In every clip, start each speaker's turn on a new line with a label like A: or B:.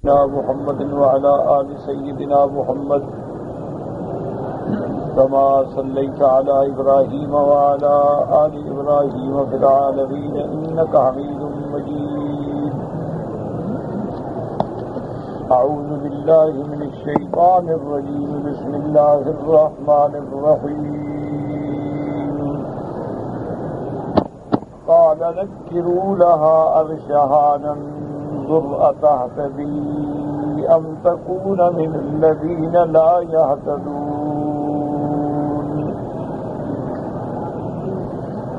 A: محمد وعلى آل سيدنا محمد كما صليت على إبراهيم وعلى آل إبراهيم في العالمين إنك حميد مجيد. أعوذ بالله من الشيطان الرجيم. بسم الله الرحمن الرحيم. قال نكروا لها عرشها ننظر أتهتدي أم تكون من الذين لا يهتدون.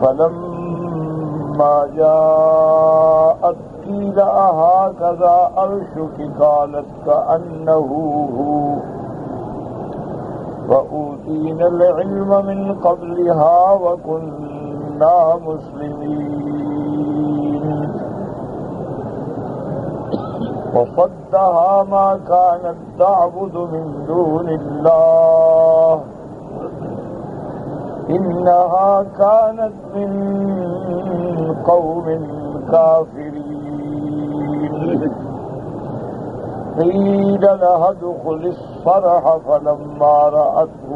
A: فلما جاءت قيل أهكذا عرشك قالت كأنه هو وأوتينا العلم من قبلها وكنا مسلمين. وصدها ما كانت تعبد من دون الله إنها كانت من قوم كافرين. قيل لها ادخل الصرح فلما رأته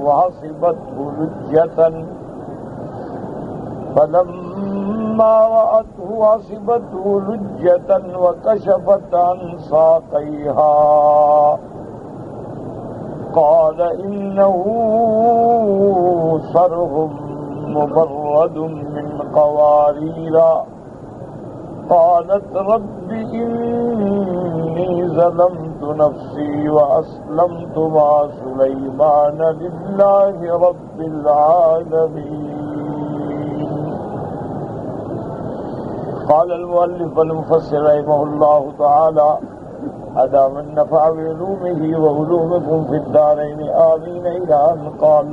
A: حسبته لجة وكشفت عن ساقيها قال إنه صرح مبرد من قوارير. قالت رب إني ظلمت نفسي وأسلمت مع سليمان لله رب العالمين. قال المؤلف والمفسر رحمه الله تعالى أدام النفع بعلومه وعلومكم في الدارين آمين. إلى أن قال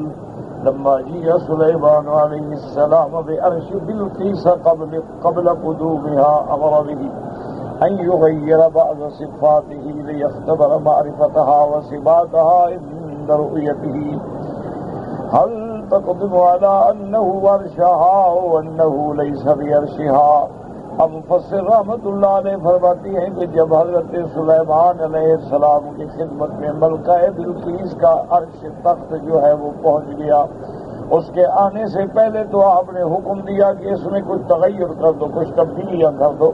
A: لما جيء سليمان عليه السلام بعرش بلقيس قبل قدومها أمر به أن يغير بعض صفاته ليختبر معرفتها وثباتها عند رؤيته هل تقدم على أنه عرشها وأنه ليس بعرشها. اب مفسر رحمۃ اللہ علیہ فرماتی ہیں کہ جب حضرت سلیمان علیہ السلام کی خدمت میں ملکہ بلقیس کا عرش تخت جو ہے وہ پہنچ گیا، اس کے آنے سے پہلے تو آپ نے حکم دیا کہ اس میں کچھ تغیر کر دو، کچھ تبدیلیاں کر دو،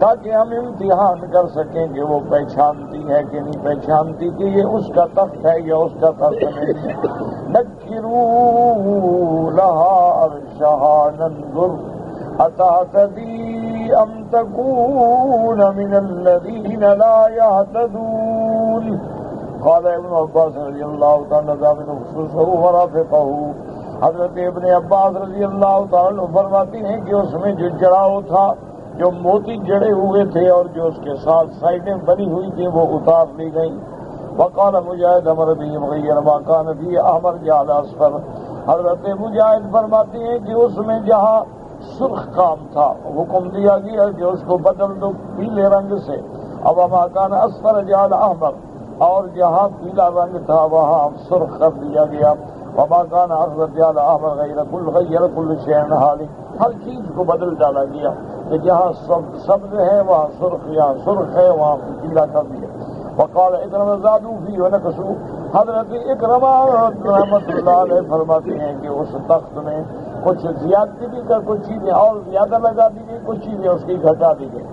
A: تاکہ ہم امتحان کر سکیں کہ وہ پہچانتی ہے کہ نہیں پہچانتی کہ یہ اس کا تخت ہے یا اس کا تخت نہیں ہے. نکروا لها عرشها ننظر أتهتدي أم تكون من الذين لا يهتدون. قال ابن عباس رضی اللہ تعالی عنہ خصوصه ورافقه. حضرت ابن عباس رضی اللہ تعالی عنہ فرماتی ہیں کہ اس میں جو جڑاؤ تھا، جو موتی جڑے ہوئے تھے اور جو اس کے ساتھ سائڈیں بنی ہوئی تھیں وہ اتار لی گئیں. وقال مجاہد امر به مغیر ما كان فيه احمر جعل اصفر. حضرت مجاہد فرماتی ہیں کہ اس میں جہاں سرخ کام تھا حکم دیا گیا کہ اس کو بدل دو پیلے رنگ سے. اب مکان اصفر جعل احمر، اور جہاں پیلا رنگ تھا وہاں سرخ کر دیا گیا. ومکان اصفر جعل احمر غیر کل شیء حالک، ہر چیز کو بدل ڈالا گیا کہ جہاں سبز ہے وہاں سرخ، یہاں سرخ ہے وہاں پیلا کر دیا. وقال اکرم زادوا فی ونقصوا. حضرت اکرمہ رحمۃ اللہ علیہ فرماتے ہیں کہ اس تخت میں کچھ زیادتی بھی کر، کچھ چیزیں اور زیادہ لگا دی گئی، کچھ چیزیں اس کی گھٹا دی گئی.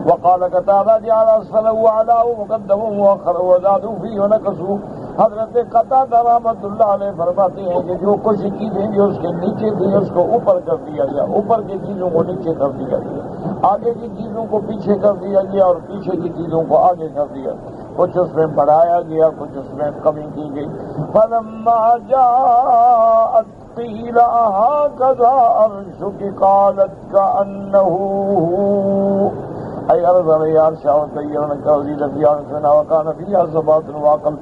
A: وقال قتادہ جعل اسفله وعلاه مقدم وآخر وزادوا فيه ونقصوا. حضرت قتادہ رحمۃ اللہ علیہ فرماتے ہیں کہ جو کچھ چیزیں جو اس کے نیچے تھیں اس کو اوپر کر دیا گیا، اوپر کی چیزوں کو نیچے کر دیا گیا، آگے کی چیزوں کو پیچھے کر دیا گیا اور پیچھے کی چیزوں کو آگے کر دیا. کچھ اس میں بڑھایا گیا، کچھ اس میں کمی کی گئی. فلما جاءت قيل هكذا عرشك قالت كأنه هو أي أرض عليها عرشها وطيرا كأوليد فيها نسلنا وكان فيها ثبات وعقل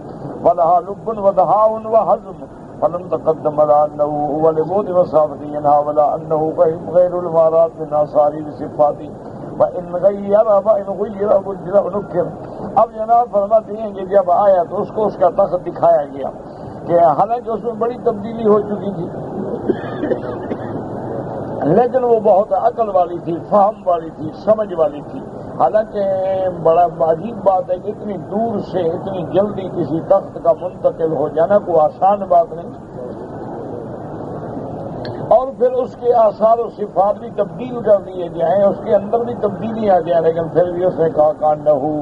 A: ولها لب ودهاء وحزم. فلم تقدم على أنه هو لبعد مسافته ينهى ولا أنه غير المارات من آثار صفاته وإن غير بدل ونكر. اب جناب فرماتے ہیں کہ جب آیا تو اس کو اس کا تخت دکھایا گیا کہ حالانکہ اس میں بڑی تبدیلی ہو چکی تھی، لیکن وہ بہت عقل والی تھی، فہم والی تھی، سمجھ والی تھی. حالانکہ بڑا عجیب بات ہے کہ اتنی دور سے اتنی جلدی کسی تخت کا منتقل ہو جانا کوئی آسان بات نہیں، اور پھر اس کے آثار و صفات بھی تبدیل کر دیے جائیں، اس کے اندر بھی تبدیلی آ جائے، لیکن پھر بھی اس نے کہا کانہو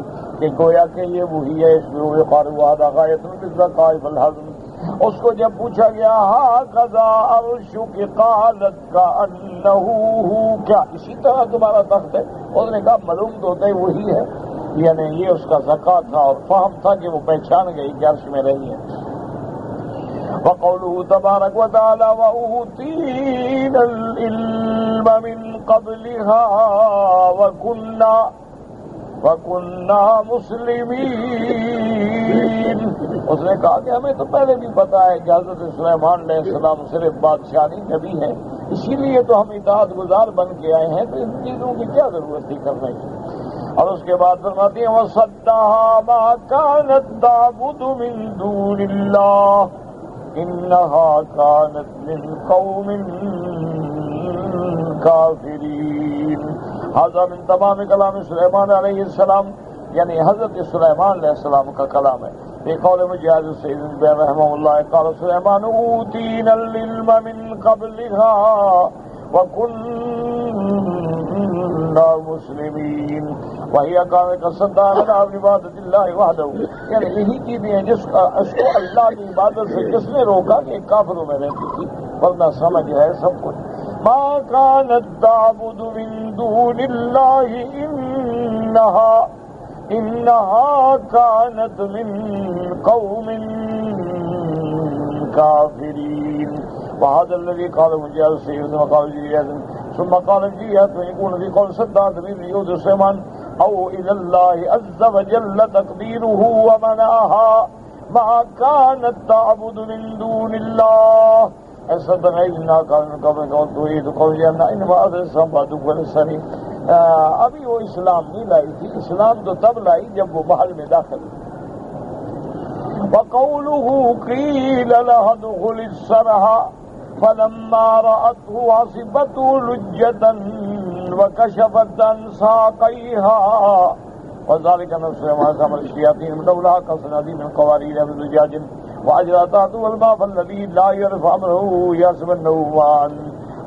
A: کہ گویا کہ یہ وہی ہے، اس میں قاروا غایت القصہ قائف الحزم۔ اس کو جب پوچھا گیا ہاں قضا عرشک قالت کانہو، کیا اسی طرح تمہارا تخت ہے؟ اس نے کہا معلوم تو ہوتا ہے وہی ہے، یعنی یہ اس کا ذکا تھا اور فہم تھا کہ وہ پہچان گئی کہ عرش میں رہی ہے۔ وقوله تبارک وتعالی وأوتینا العلم من قبلها وكنا مسلمین۔ اس نے کہا کہ ہمیں تو پہلے بھی پتا ہے کہ حضرت سلیمان علیہ السلام صرف بادشاہ نہیں نبی ہیں، اسی لیے تو ہم اطاعت گزار بن کے آئے ہیں، تو ان چیزوں کی کیا ضرورت تھی کرنے کی۔ اور اس کے بعد فرماتی ہیں وَصَدَّهَا مَا كَانَتْ تَعْبُدُ مِن دُونِ اللَّهِ إِنَّهَا كَانَتْ مِن قَوْمٍ كَافِرِينَ۔ هذا من تمام کلام سلیمان علیہ السلام، یعنی حضرت سلیمان علیہ السلام کا کلام ہے۔ في قول مجاهد السيد الزبير رحمه الله قال سليمان أوتينا العلم من قبلها وكنا مسلمين وهي كانت صدّاً على عبادة الله وحده، یعنی یہی چیزیں ہیں جس کا اس کو اللہ کی عبادت سے جس نے روکا کہ کافروں میں رہتی تھی، ورنہ سمجھ ہے سب کچھ۔ ما كانت تعبد من دون الله إنها كانت من قوم كافرين وهذا الذي قال مجاهد السيد وقال جياد ثم قال جياد ويكون في قول صدّاً من يهود سليمان أو إلى الله عز وجل تقديره ومنعها ما كانت تعبد من دون الله ایسا تغیرنا کارن قبل قول توحید قول جانا انما ادرسان بادو قلسانی۔ ابھی وہ اسلام نہیں لائی تھی، اسلام تو تب لائی جب وہ محل میں داخل ہوئی۔ وقوله قیل لها ادخل الصرح فلما رأته حسبته لجة وكشفت عن ساقيها وذلك نفس ما سمر الشياطين من دولها كصناديد من قوارير من زجاج وأجراتات والماء فالذي لا يرفع منه يحسبنه ماء۔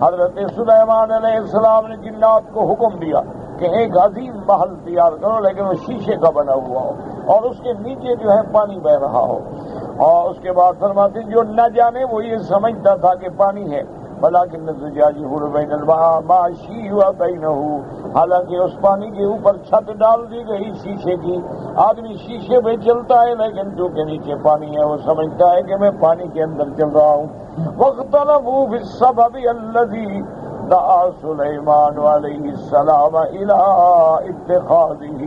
A: حضرت سلیمان علیہ السلام نے جنات کو حکم دیا کہ ایک عظیم محل تیار کرو لیکن وہ شیشے کا بنا ہوا ہو اور اس کے نیچے جو ہے پانی بہ رہا ہو، اور اس کے بعد فرماتے جو نہ جانے وہ یہ سمجھتا تھا کہ پانی ہے، ولیکن الزجاج يحول بین الماء ماشی وبینہ، حالانکہ اس پانی کے اوپر چھت ڈال دی گئی شیشے کی، آدمی شیشے پہ چلتا ہے لیکن جو کے نیچے پانی ہے وہ سمجھتا ہے کہ میں پانی کے اندر چل رہا ہوں۔ واختلفوا في السبب الذي دعا سلیمان علیہ السلام الى اتخاذه۔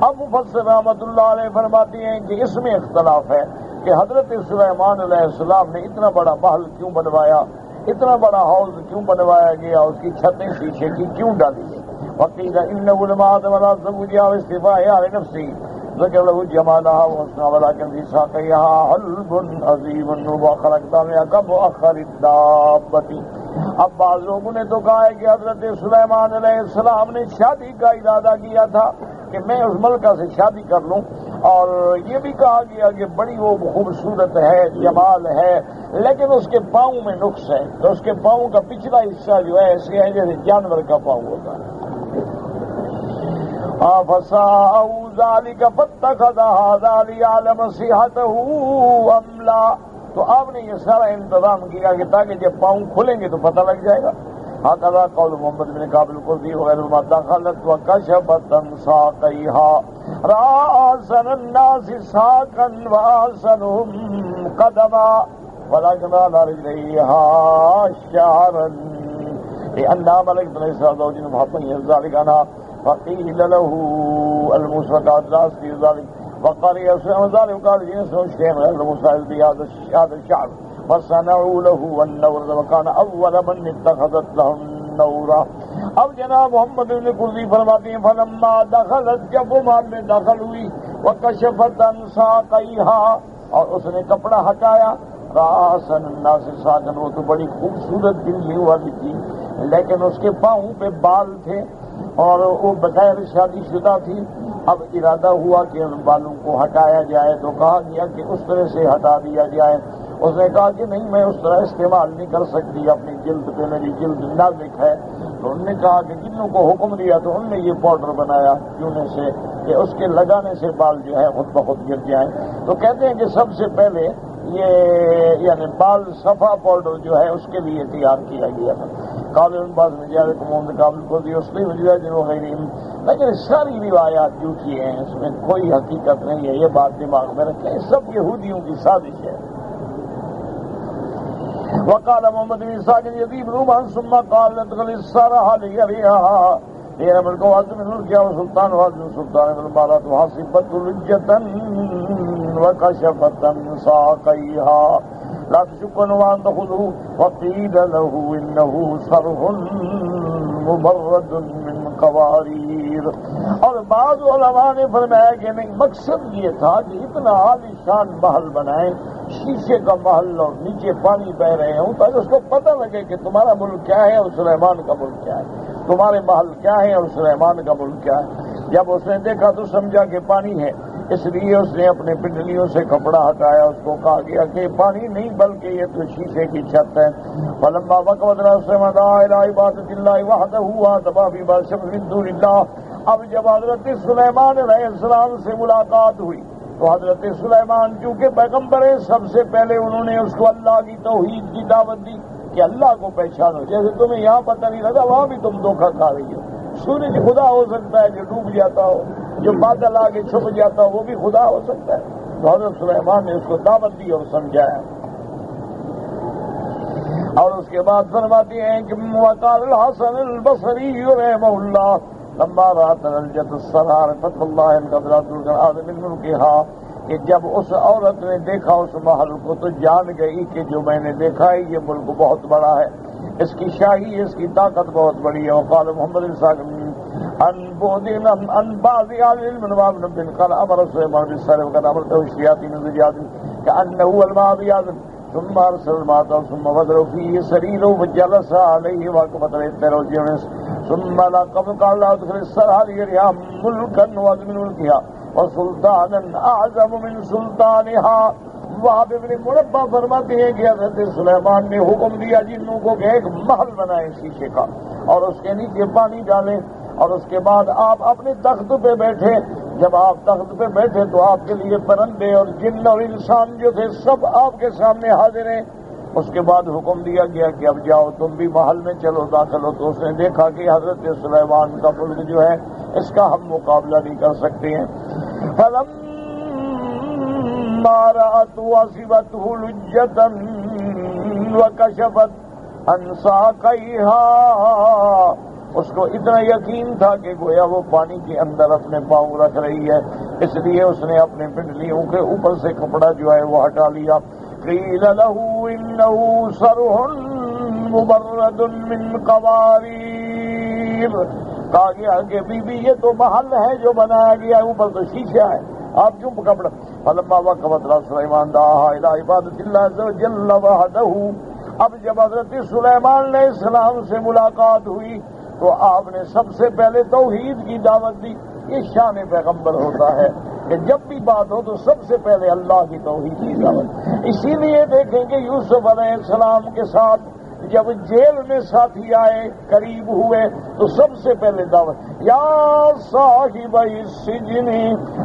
A: اب مفسر رحمۃ اللہ علیہ فرماتی ہیں کہ اس میں اختلاف ہے کہ حضرت سلیمان علیہ السلام نے اتنا بڑا محل کیوں بنوایا، اتنا بڑا حوض کیوں بنوایا گیا، اس کی چھتیں شیشے کی کیوں ڈالی گئی۔ وقیل انه لما عظم العظم وجاء استفاء على نفسه ذکر له جمالها وحسنها ولكن في ساقيها حلب عظيم وخلقت منها كمؤخر الدابة۔ اب بعض لوگوں نے تو کہا ہے کہ حضرت سلیمان علیہ السلام نے شادی کا ارادہ کیا تھا کہ میں اس ملکہ سے شادی کر لوں، اور یہ بھی کہا گیا کہ بڑی وہ خوبصورت ہے، جمال ہے، لیکن اس کے پاؤں میں نقص ہے، تو اس کے پاؤں کا پچھلا حصہ جو ہے ایسے ہے جیسے جانور کا پاؤں ہوتا ہے۔ فَسَاءَهُ ذَلِكَ فَاتَّخَذَ هَذَا لِيَعْلَمَ صِحَتَهُ أَمْ لَا، تو آپ نے یہ سارا انتظام کیا کہ تاکہ جب پاؤں کھلیں گے تو پتہ لگ جائے گا۔ هكذا قول محمد بن كعب القرظي وغير ما دخلت وكشفت عن ساقيها رأى أحسن الناس ساقا وأحسنهم قدما ولكن على رجليها شعرا لأنها ملكت ليس زوج محطن ذلك عنها فقيل له المسرقات راس في ذلك وقال يسمع ذلك وقال يسمع شيئا غير المسائل بهذا الشعر فصنعوا له النور وكان اول من اتخذت له النور۔ اب جناب محمد بن قرظی فرماتے ہیں فلما دخلت، جب وہ محل میں داخل ہوئی، وکشفت عن ساقیها، اور اس نے کپڑا ہٹایا، راسن الناس ساقن، وہ تو بڑی خوبصورت بلّی والی تھی لیکن اس کے پاؤں پہ بال تھے، اور وہ بغیر شادی شدہ تھی. اب ارادہ ہوا کہ ان بالوں کو ہٹایا جائے تو کہا گیا کہ اس طرح سے ہٹا دیا جائے. اس نے کہا کہ نہیں میں اس طرح استعمال نہیں کر سکتی, اپنی جلد پہ میری جلد نازک ہے. تو انہوں نے کہا کہ جنوں کو حکم دیا تو انہوں نے یہ پاؤڈر بنایا چونے سے کہ اس کے لگانے سے بال جو ہے خود بخود گر جائیں. تو کہتے ہیں کہ سب سے پہلے یہ یعنی بال صفا پاؤڈر جو ہے اس کے لیے تیار کیا گیا تھا. قابل بعض مجال قوم قابل کو دی اس لیے وجہ وغیرہ, لیکن ساری روایات جھوٹی ہیں, اس میں کوئی حقیقت نہیں ہے. یہ بات دماغ میں رکھیں, سب یہودیوں کی سازش ہے. وقال محمد بن اسحاق یزید رومان ثم قال ادخل السرح ليريها هي من قوات من الملك وسلطان وعزم سلطان من البارات وحصبت لجة وكشفت ساقيها لا تشكن وان تخذه وقيل له انه صرح مبرد من قواریر. اور بعض علماء نے فرمایا کہ نہیں, مقصد یہ تھا کہ اتنا عالی شان محل بنائیں, شیشے کا محل اور نیچے پانی بہ رہے ہوں تاکہ اس کو پتہ لگے کہ تمہارا ملک کیا ہے اور سلیمان کا ملک کیا ہے, تمہارے محل کیا ہے اور سلیمان کا ملک کیا ہے. جب اس نے دیکھا تو سمجھا کہ پانی ہے, اس لیے اس نے اپنے پنڈلیوں سے کپڑا ہٹایا. اس کو کہا گیا کہ پانی نہیں بلکہ یہ تو شیشے کی چھت ہے. فلما وقت سلیمان الى عبادت اللہ وحدہ ہوا تبا بھی باشم من دون اللہ. اب جب حضرت سلیمان علیہ السلام سے ملاقات ہوئی تو حضرت سلیمان چونکہ پیغمبر ہیں, سب سے پہلے انہوں نے اس کو اللہ کی توحید کی دعوت دی کہ اللہ کو پہچانو. جیسے تمہیں یہاں پتہ نہیں لگا وہاں بھی تم دھوکہ کھا رہی ہو. سورج خدا ہو سکتا ہے جو ڈوب جاتا ہو, جو بادل آگے چھپ جاتا ہو وہ بھی خدا ہو سکتا ہے. تو حضرت سلیمان نے اس کو دعوت دی اور سمجھایا. اور اس کے بعد فرماتے ہیں کہ وقال الحسن البصری رحمہ اللہ لما رات الجت السرار فتح اللہ قدرات الآدم الملکہا, کہ جب اس عورت نے دیکھا اس محل کو تو جان گئی کہ جو میں نے دیکھا ہے یہ ملک بہت بڑا ہے, اس کی شاہی اس کی طاقت بہت بڑی ہے. وقال محمد ان بعض اهل العلم بن قال امر سليمان بالسر وقد امرته الشياطين الرجال كانه الماء بياض ثم ارسل الماء ثم وضع فيه سرير وجلس عليه وقفت التروجين ثم لقد قال لا تدخل السر ليريها ملكا ومن ملكها وسلطانا اعظم من سلطانها. وہاں پہ ابن مربع فرماتے ہیں کہ حضرت سلیمان نے حکم دیا جنوں کو کہ ایک محل بنائیں شیشے کا اور اس کے نیچے پانی ڈالیں, اور اس کے بعد آپ اپنے تخت پہ بیٹھے. جب آپ تخت پہ بیٹھے تو آپ کے لیے پرندے اور جن اور انسان جو تھے سب آپ کے سامنے حاضر ہیں. اس کے بعد حکم دیا گیا کہ اب جاؤ تم بھی محل میں چلو داخل ہو. تو اس نے دیکھا کہ حضرت سلیمان کا ملک جو ہے اس کا ہم مقابلہ نہیں کر سکتے ہیں. فلما رأت وصبته لجة وكشفت عن ساقيها, اس کو اتنا یقین تھا کہ گویا وہ پانی کے اندر اپنے پاؤں رکھ رہی ہے, اس لیے اس نے اپنے پنڈلیوں کے اوپر سے کپڑا جو ہے وہ ہٹا لیا. قیل له انه صرح مبرد من قواریر, کہا گیا کہ بی بی یہ تو محل ہے جو بنایا گیا ہے, اوپر تو شیشہ ہے, آپ کیوں کپڑا. فلما وقفت سلیمان دعاها الى عبادت اللہ عز وجل وحدہ. اب جب حضرت سلیمان علیہ السلام سے ملاقات ہوئی تو آپ نے سب سے پہلے توحید کی دعوت دی. یہ شان پیغمبر ہوتا ہے کہ جب بھی بات ہو تو سب سے پہلے اللہ کی توحید کی دعوت. اسی لیے دیکھیں کہ یوسف علیہ السلام کے ساتھ جب جیل میں ساتھی آئے قریب ہوئے تو سب سے پہلے دعوت یا صاحب السجن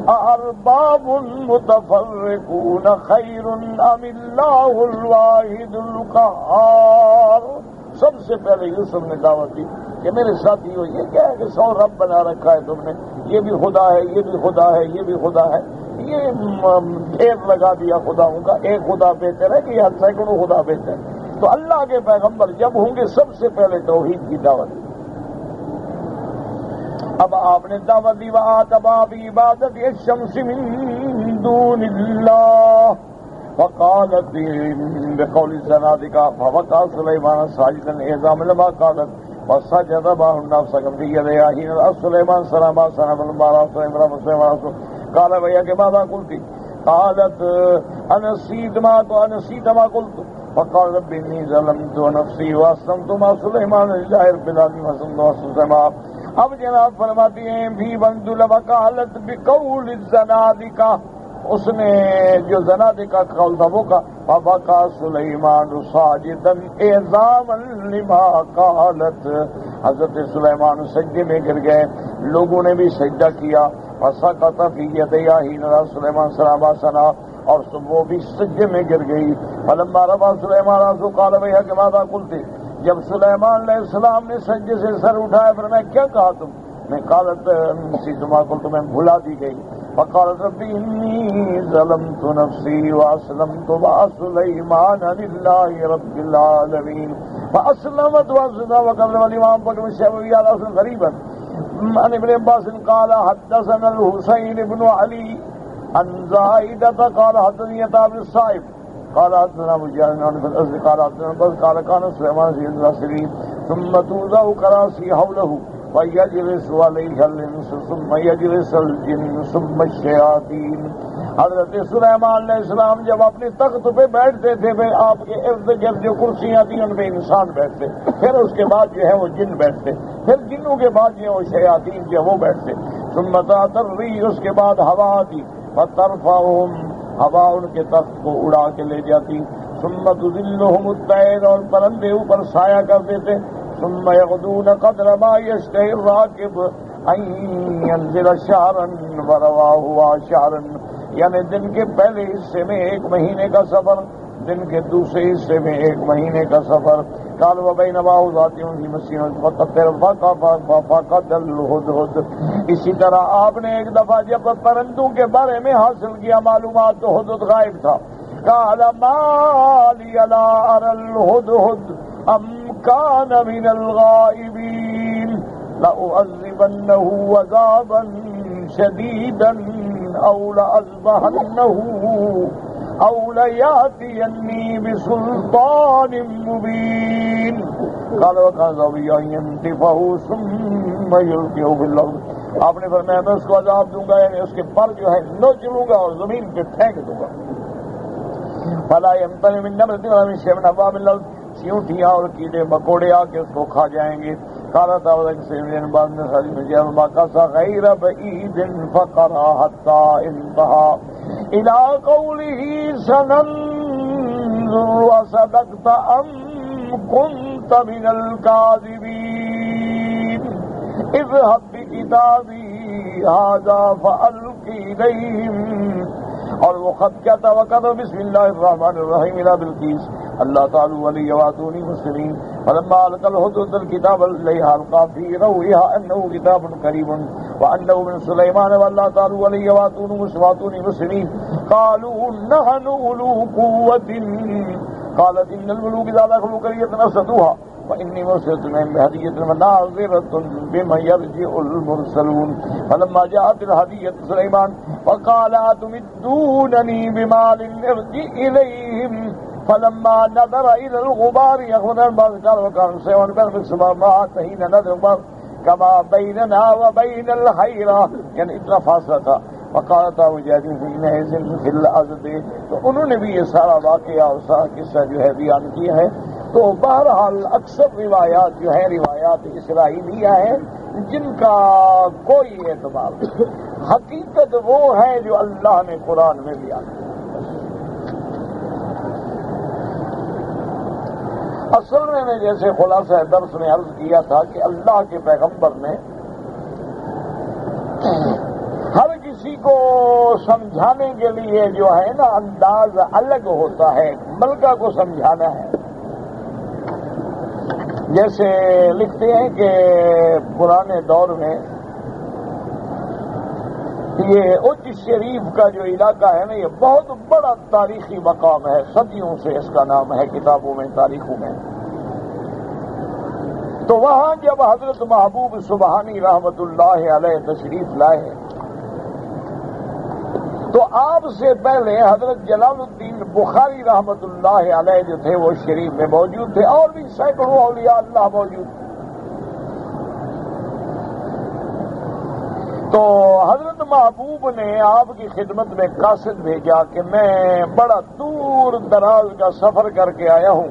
A: ارباب متفرقون خیر ام اللہ الواحد القہار. سب سے پہلے یوسف نے دعوت دی کہ میرے ساتھی ہو, یہ کیا ہے کہ 100 رب بنا رکھا ہے تم نے, یہ بھی خدا ہے یہ بھی خدا ہے یہ بھی خدا ہے, یہ ڈھیر لگا دیا خداؤں کا, ایک خدا بہتر ہے کہ یہ سینکڑوں خدا بہتر ہے. تو اللہ کے پیغمبر جب ہوں گے سب سے پہلے توحید کی دعوت. اب آپ نے دعوت دی وآتبا بعبادت الشمس من دون اللہ وقالت بقول الزنادقہ فوقع سلیمان ساجدا اعظاما لما قالت وسجد معه الناس كما يدعي حين سليمان سلام سلام المبارك سليمان قال ويا ماذا قلت قالت انا نسيت ما قلت فقال رب اني ظلمت نفسي واسلمت مع سليمان لله رب العالمين وسلم. اب جناب فرماتی ہیں بھی بند الوکالت بقول الزنادقہ، اس نے جو زنادقہ کا قول تھا وہ کا فبکا سلیمان ساجدا اعظاما لما قالت، حضرت سلیمان سجدے میں گر گئے، لوگوں نے بھی سجدہ کیا، فسقط فی یدیہ حین رأى سلیمان سلام سنا، اور وہ بھی سجدے میں گر گئی۔ فلما رفع سلیمان رأسه قال ویحک ماذا قلت، جب سلیمان علیہ السلام نے سجدے سے سر اٹھایا پھر میں کیا کہا تم نے، قالت نسیت ما قلت، میں بھلا دی گئی، فقالت رب انی ظلمت نفسی واسلمت مع سلیمان للہ رب العالمین فاسلمت وقبل الامام بکر الشعبی رأسا غریبا عن ابن عباس قال حدثنا الحسین بن علی عن زائدة قال حدثني عطاء بن الصائب قال حدثنا مجاهد عن الازدي قال حدثنا بس قال كان سليمان سيد الناصرين ثم توزع كراسي حوله ويجلس عليه الانس ثم يجلس الجن ثم الشياطين۔ حضرت سلیمان علیہ السلام جب اپنے تخت پہ بیٹھتے تھے پھر آپ کے ارد گرد جو کرسیاں تھیں ان میں انسان بیٹھتے، پھر اس کے بعد جو ہے وہ جن بیٹھتے، پھر جنوں کے بعد جو ہے وہ شیاطین جو وہ بیٹھتے، ثم تأتي الريح، اس کے بعد ہوا آتی، فترفعهم، ہوا ان کے تخت کو اڑا کے لے جاتی، ثم تظلهم الطير، اور پرندے اوپر سایہ کر دیتے، ثم يغدون قدر ما يشتهي الراكب ان ينزل شهرا ورواهوا شهرا، یعنی دن کے پہلے حصے میں 1 مہینے کا سفر، دن کے دوسرے حصے میں 1 مہینے کا سفر۔ قال وبينما ذاتهم في مسير فقد الهدهد، اسی طرح آپ نے ایک دفعہ جب پرندوں کے بارے میں حاصل کیا معلومات تو ہدہد غائب تھا، قال ما لي لا ارى الهدهد ام كان من الغائبين لأعذبنه عذابا شديدا او لأذبحنه او لياتيني بسلطان مبين قال وكان ذويا ينتفه ثم يلقيه في الارض، آپ نے فرمایا میں اس کو عذاب دوں گا، یعنی اس کے پر جو ہے نوچ لوں گا اور زمین پہ پھینک دوں گا۔ فلا يمتنع من نمرة ولا من شيء من أبواب الأرض، چیونٹیاں اور کیڑے مکوڑے آ کے اس کو کھا جائیں گے۔ قال تعالیٰ سے بعد میں خالی میں جاء ما قص غير بعيد فقرا حتى انتهى إلى قوله سننظر أصدقت أم كنت من الكاذبين اذهب بكتابي هذا فألق إليهم، اور وہ خط کیا تھا، وَقَدْ بسم اللہ الرحمن الرحیم الى بلقیس اللہ تعالی علیہ واتونی مسلمین فلما ألقى الهدهد الكتاب إليها ألقى في روعها أنه كتاب كريم وأنه من سليمان والله تعالى عليه واتوني مسلمين قالوا نحن أولو قوة قالت إن الملوك إذا دخلوا قرية أفسدوها وإني مرسلة إليهم بهدية وناظرة بما يرجع المرسلون فلما جاءت الهدية سليمان وقال أتمدونني بمال ارجع إليهم فلما نظر إلى الغبار يخون البعض قال وكان سيوان بين السماوات حين نظر البعض كما بيننا وبين الحيرة، یعنی اتنا فاصلہ تھا۔ وقالت مجاہدین فی الارض، تو انہوں نے بھی یہ سارا واقعہ اور سارا قصہ جو ہے بیان کیا ہے۔ تو بہرحال اکثر روایات جو ہے روایات اسرائیلیہ ہیں جن کا کوئی اعتبار نہیں، حقیقت وہ ہے جو اللہ نے قرآن میں بیان کی۔ اصل میں جیسے خلاصہ درس میں عرض کیا تھا کہ اللہ کے پیغمبر نے ہر کسی کو سمجھانے کے لیے جو ہے نا انداز الگ ہوتا ہے، ملکہ کو سمجھانا ہے۔ جیسے لکھتے ہیں کہ پرانے دور میں یہ اج شریف کا جو علاقہ ہے نا یہ بہت بڑا تاریخی مقام ہے، صدیوں سے اس کا نام ہے کتابوں میں تاریخوں میں۔ تو وہاں جب حضرت محبوب سبحانی رحمت اللہ علیہ تشریف لائے تو آپ سے پہلے حضرت جلال الدین بخاری رحمت اللہ علیہ جو تھے وہ شریف میں موجود تھے، اور بھی سینکڑوں اولیاء اللہ موجود تھے۔ تو حضرت محبوب نے آپ کی خدمت میں قاصد بھیجا کہ میں بڑا دور دراز کا سفر کر کے آیا ہوں،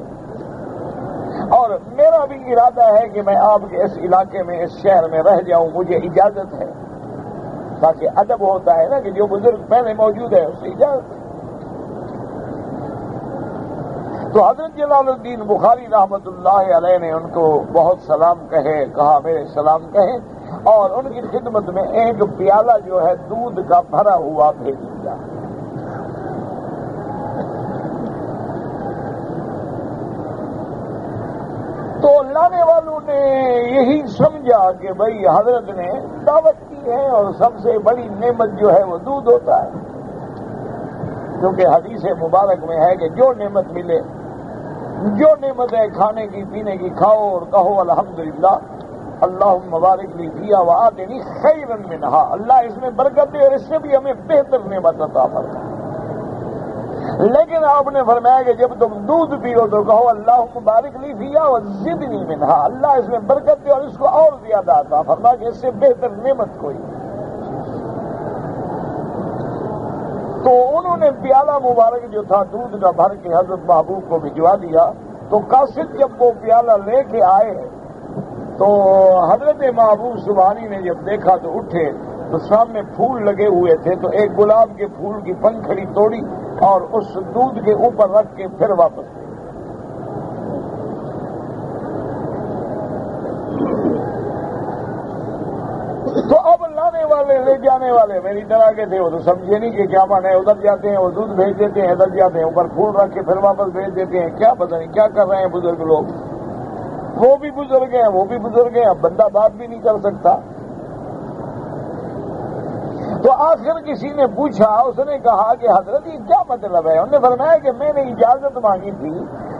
A: اور میرا بھی ارادہ ہے کہ میں آپ کے اس علاقے میں اس شہر میں رہ جاؤں، مجھے اجازت ہے، تاکہ ادب ہوتا ہے نا کہ جو بزرگ پہلے موجود ہے اس سے اجازت ہے۔ تو حضرت جلال الدین بخاری رحمت اللہ علیہ نے ان کو بہت سلام کہا میرے سلام کہیں، اور ان کی خدمت میں ایک پیالہ جو ہے دودھ کا بھرا ہوا بھیج دیا۔ تو لانے والوں نے یہی سمجھا کہ بھئی حضرت نے دعوت کی ہے اور سب سے بڑی نعمت جو ہے وہ دودھ ہوتا ہے، کیونکہ حدیث مبارک میں ہے کہ جو نعمت ملے، جو نعمت ہے کھانے کی پینے کی، کھاؤ اور کہو الحمدللہ اللہم مبارک لی فیہا وآتنی خیرا منہا، اللہ اس میں برکت دے اور اس سے بھی ہمیں بہتر نعمت عطا فرمائے۔ لیکن آپ نے فرمایا کہ جب تم دودھ پیو تو کہو اللہم مبارک لی فیہا وزدنی منہا، اللہ اس میں برکت دے اور اس کو اور زیادہ عطا فرما، کہ اس سے بہتر نعمت کوئی۔ تو انہوں نے پیالہ مبارک جو تھا دودھ کا بھر کے حضرت محبوب کو بھجوا دیا۔ تو قاصد جب وہ پیالہ لے کے آئے تو حضرت محبوب سبحانی نے جب دیکھا تو اٹھے، تو سامنے پھول لگے ہوئے تھے، تو ایک گلاب کے پھول کی پنکھڑی توڑی اور اس دودھ کے اوپر رکھ کے پھر واپس گئے۔ تو اب لانے والے لے جانے والے میری طرح کے تھے، وہ تو سمجھے نہیں کہ کیا مانا ہے، ادھر جاتے ہیں وہ دودھ بھیج دیتے ہیں، ادھر جاتے ہیں اوپر پھول رکھ کے پھر واپس بھیج دیتے ہیں، کیا پتہ نہیں کیا کر رہے ہیں بزرگ لوگ۔ وہ بھی بزرگ ہیں، وہ بھی بزرگ ہیں، اب بندہ بات بھی نہیں کر سکتا۔ تو آخر کسی نے پوچھا، اس نے کہا کہ حضرت یہ کیا مطلب ہے؟ انہوں نے فرمایا کہ میں نے اجازت مانگی تھی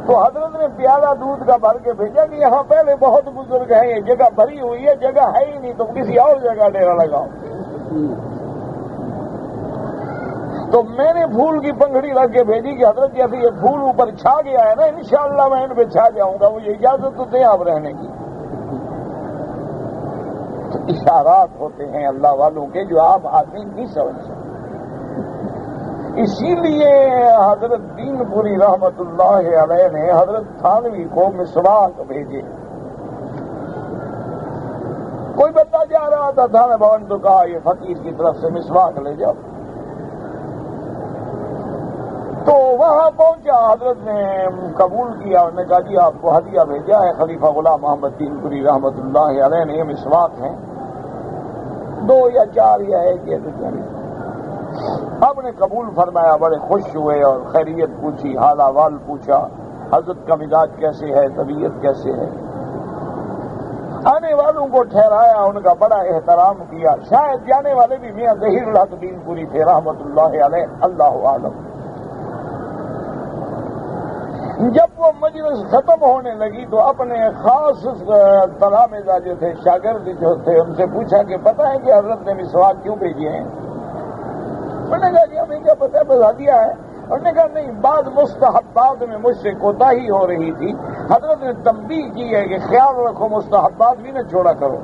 A: تو حضرت نے پیالہ دودھ کا بھر کے بھیجا کہ یہاں پہلے بہت بزرگ ہیں، یہ جگہ بھری ہوئی ہے، جگہ ہے ہی نہیں، تم کسی اور جگہ ڈیرا لگاؤ۔ تو میں نے پھول کی پنکھڑی رکھ کے بھیجی کہ حضرت جیسے یہ پھول اوپر چھا گیا ہے نا، انشاءاللہ میں ان پہ چھا جاؤں گا، مجھے اجازت تو دیں آپ رہنے کی۔ تو اشارات ہوتے ہیں اللہ والوں کے جو عام آدمی نہیں سمجھ سکتے۔ اسی لیے حضرت دین پوری رحمت اللہ علیہ نے حضرت تھانوی کو مسواک بھیجے۔ کوئی بندہ جا رہا تھا تھانہ بھون تو کہا یہ فقیر کی طرف سے مسواک لے جاؤ۔ تو وہاں پہنچا، حضرت نے قبول کیا، انہوں نے کہا جی آپ کو ہدیہ بھیجا ہے خلیفہ غلام محمد دین پوری رحمت اللہ علیہ نے، یہ مسواک ہیں 2 یا 4 یا 1 یا 2۔ آپ نے قبول فرمایا، بڑے خوش ہوئے اور خیریت پوچھی، حال احوال پوچھا، حضرت کا مزاج کیسے ہے، طبیعت کیسے ہے۔ آنے والوں کو ٹھہرایا، ان کا بڑا احترام کیا۔ شاید جانے والے بھی میاں ظہیر الحق دین پوری تھے رحمت اللہ علیہ، اللہ عالم۔ جب وہ مجلس ختم ہونے لگی تو اپنے خاص تلامذہ جو تھے، شاگرد جو تھے، ان سے پوچھا کہ پتہ ہے کہ حضرت نے مسواک کیوں بھیجے ہیں؟ انہوں نے کہا کہ ہمیں کیا پتہ ہے، بس ہدیہ ہے۔ انہوں نے کہا نہیں، بعض مستحبات میں مجھ سے کوتاہی ہو رہی تھی، حضرت نے تنبیہ کی ہے کہ خیال رکھو مستحبات بھی نہ چھوڑا کرو۔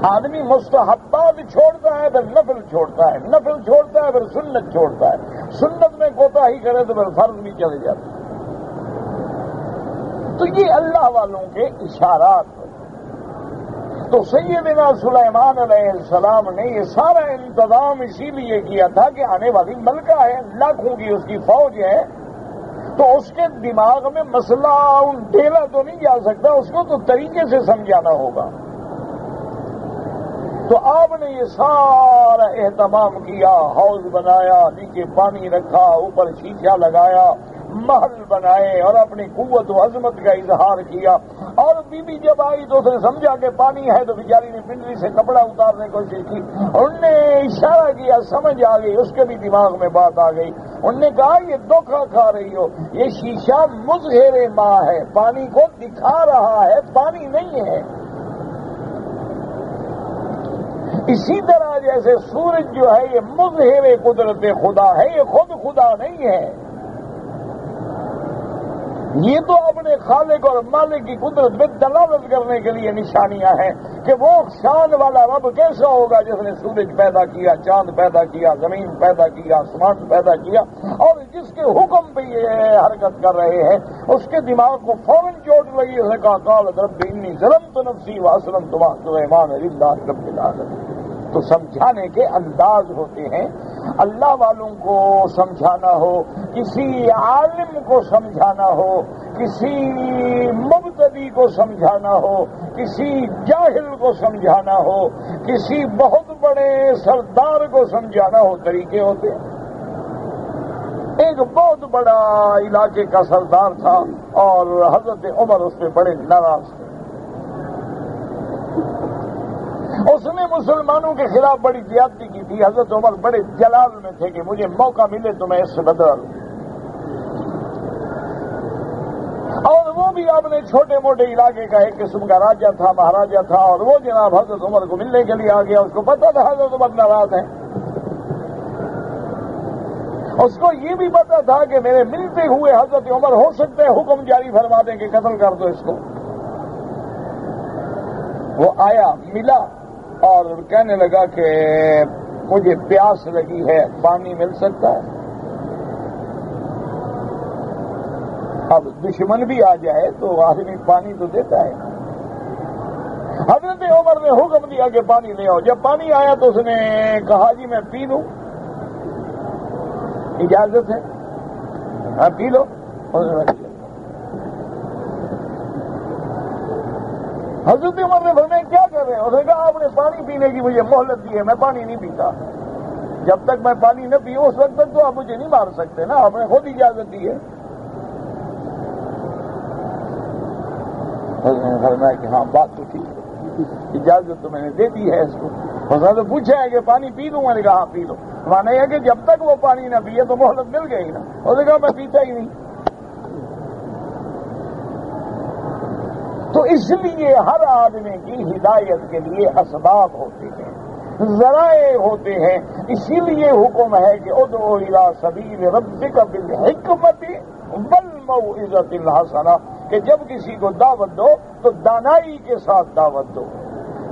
A: آدمی مستحبات چھوڑتا ہے پھر نفل چھوڑتا ہے، نفل چھوڑتا ہے پھر سنت چھوڑتا ہے، سنت میں کوتاہی کرے تو پھر فرض بھی چلے جاتا ہے۔ تو یہ اللہ والوں کے اشارات۔ تو سیدنا سلیمان علیہ السلام نے یہ سارا انتظام اسی لیے کیا تھا کہ آنے والی ملکہ ہے، لاکھوں کی اس کی فوج ہے، تو اس کے دماغ میں مسئلہ ڈھیلا تو نہیں جا سکتا، اس کو تو طریقے سے سمجھانا ہوگا۔ تو آپ نے یہ سارا اہتمام کیا، حوض بنایا، نیچے پانی رکھا، اوپر شیشہ لگایا، محل بنائے اور اپنی قوت و عظمت کا اظہار کیا۔ اور بی بی جب آئی تو اس نے سمجھا کہ پانی ہے، تو بیچاری نے پنڈلی سے کپڑا اتارنے کی کوشش کی، انہوں نے اشارہ کیا، سمجھ آ گئی، اس کے بھی دماغ میں بات آ گئی۔ انہوں نے کہا یہ دھوکہ کھا رہی ہو، یہ شیشہ مظہر ماء ہے، پانی کو دکھا رہا ہے، پانی نہیں ہے۔ اسی طرح جیسے سورج جو ہے یہ مظہر قدرت خدا ہے، یہ خود خدا نہیں ہے۔ یہ تو اپنے خالق اور مالک کی قدرت میں دلالت کرنے کے لیے نشانیاں ہیں کہ وہ شان والا رب کیسا ہوگا جس نے سورج پیدا کیا، چاند پیدا کیا، زمین پیدا کیا، آسمان پیدا کیا، اور جس کے حکم پہ یہ حرکت کر رہے ہیں اس کے دماغ کو فوراً چوٹ لگی، اس نے کہا قال رب انی ظلمت نفسی واسلمت مع سلیمان للہ رب العالمین۔ تو سمجھانے کے انداز ہوتے ہیں، اللہ والوں کو سمجھانا ہو، کسی عالم کو سمجھانا ہو، کسی مبتدی کو سمجھانا ہو، کسی جاہل کو سمجھانا ہو، کسی بہت بڑے سردار کو سمجھانا ہو، طریقے ہوتے ہیں۔ ایک بہت بڑا علاقے کا سردار تھا اور حضرت عمر اس پہ بڑے ناراض تھے۔ اس نے مسلمانوں کے خلاف بڑی زیادتی کی تھی۔ حضرت عمر بڑے جلال میں تھے کہ مجھے موقع ملے تو میں اس سے بدلا لوں، اور وہ بھی اپنے چھوٹے موٹے علاقے کا ایک قسم کا راجا تھا، مہاراجا تھا، اور وہ جناب حضرت عمر کو ملنے کے لیے آ گیا۔ اس کو پتا تھا حضرت عمر ناراض ہیں، اس کو یہ بھی پتا تھا کہ میرے ملتے ہوئے حضرت عمر ہو سکتے ہیں حکم جاری فرما دیں کہ قتل کر دو اس کو۔ وہ آیا، ملا اور کہنے لگا کہ مجھے پیاس لگی ہے، پانی مل سکتا ہے؟ اب دشمن بھی آ جائے تو آدمی پانی تو دیتا ہے۔ حضرت عمر نے حکم دیا کہ پانی لے آؤ۔ جب پانی آیا تو اس نے کہا جی میں پی لوں، اجازت ہے؟ ہاں پی لو۔ حضرت عمر نے فرمایا کیا کر رہے ہیں؟ اس نے کہا آپ نے پانی پینے کی مجھے مہلت دی ہے، میں پانی نہیں پیتا، جب تک میں پانی نہ پیوں اس وقت تک تو آپ مجھے نہیں مار سکتے نا، آپ نے خود اجازت دی ہے۔ فرمایا کہ ہاں بات تو ٹھیک ہے، اجازت تو میں نے دے دی ہے اس کو۔ اس نے تو پوچھا ہے کہ پانی پی لوں؟ میں نے کہا ہاں پی لو۔ مانا یہ کہ جب تک وہ پانی نہ پیے تو مہلت مل گئی نا۔ اس نے کہا میں پیتا ہی نہیں۔ تو اس لیے ہر آدمی کی ہدایت کے لیے اسباب ہوتے ہیں، ذرائع ہوتے ہیں، اسی لیے حکم ہے کہ ادعو الی سبیل ربک بالحکمت والموعظۃ الحسنہ، کہ جب کسی کو دعوت دو تو دانائی کے ساتھ دعوت دو۔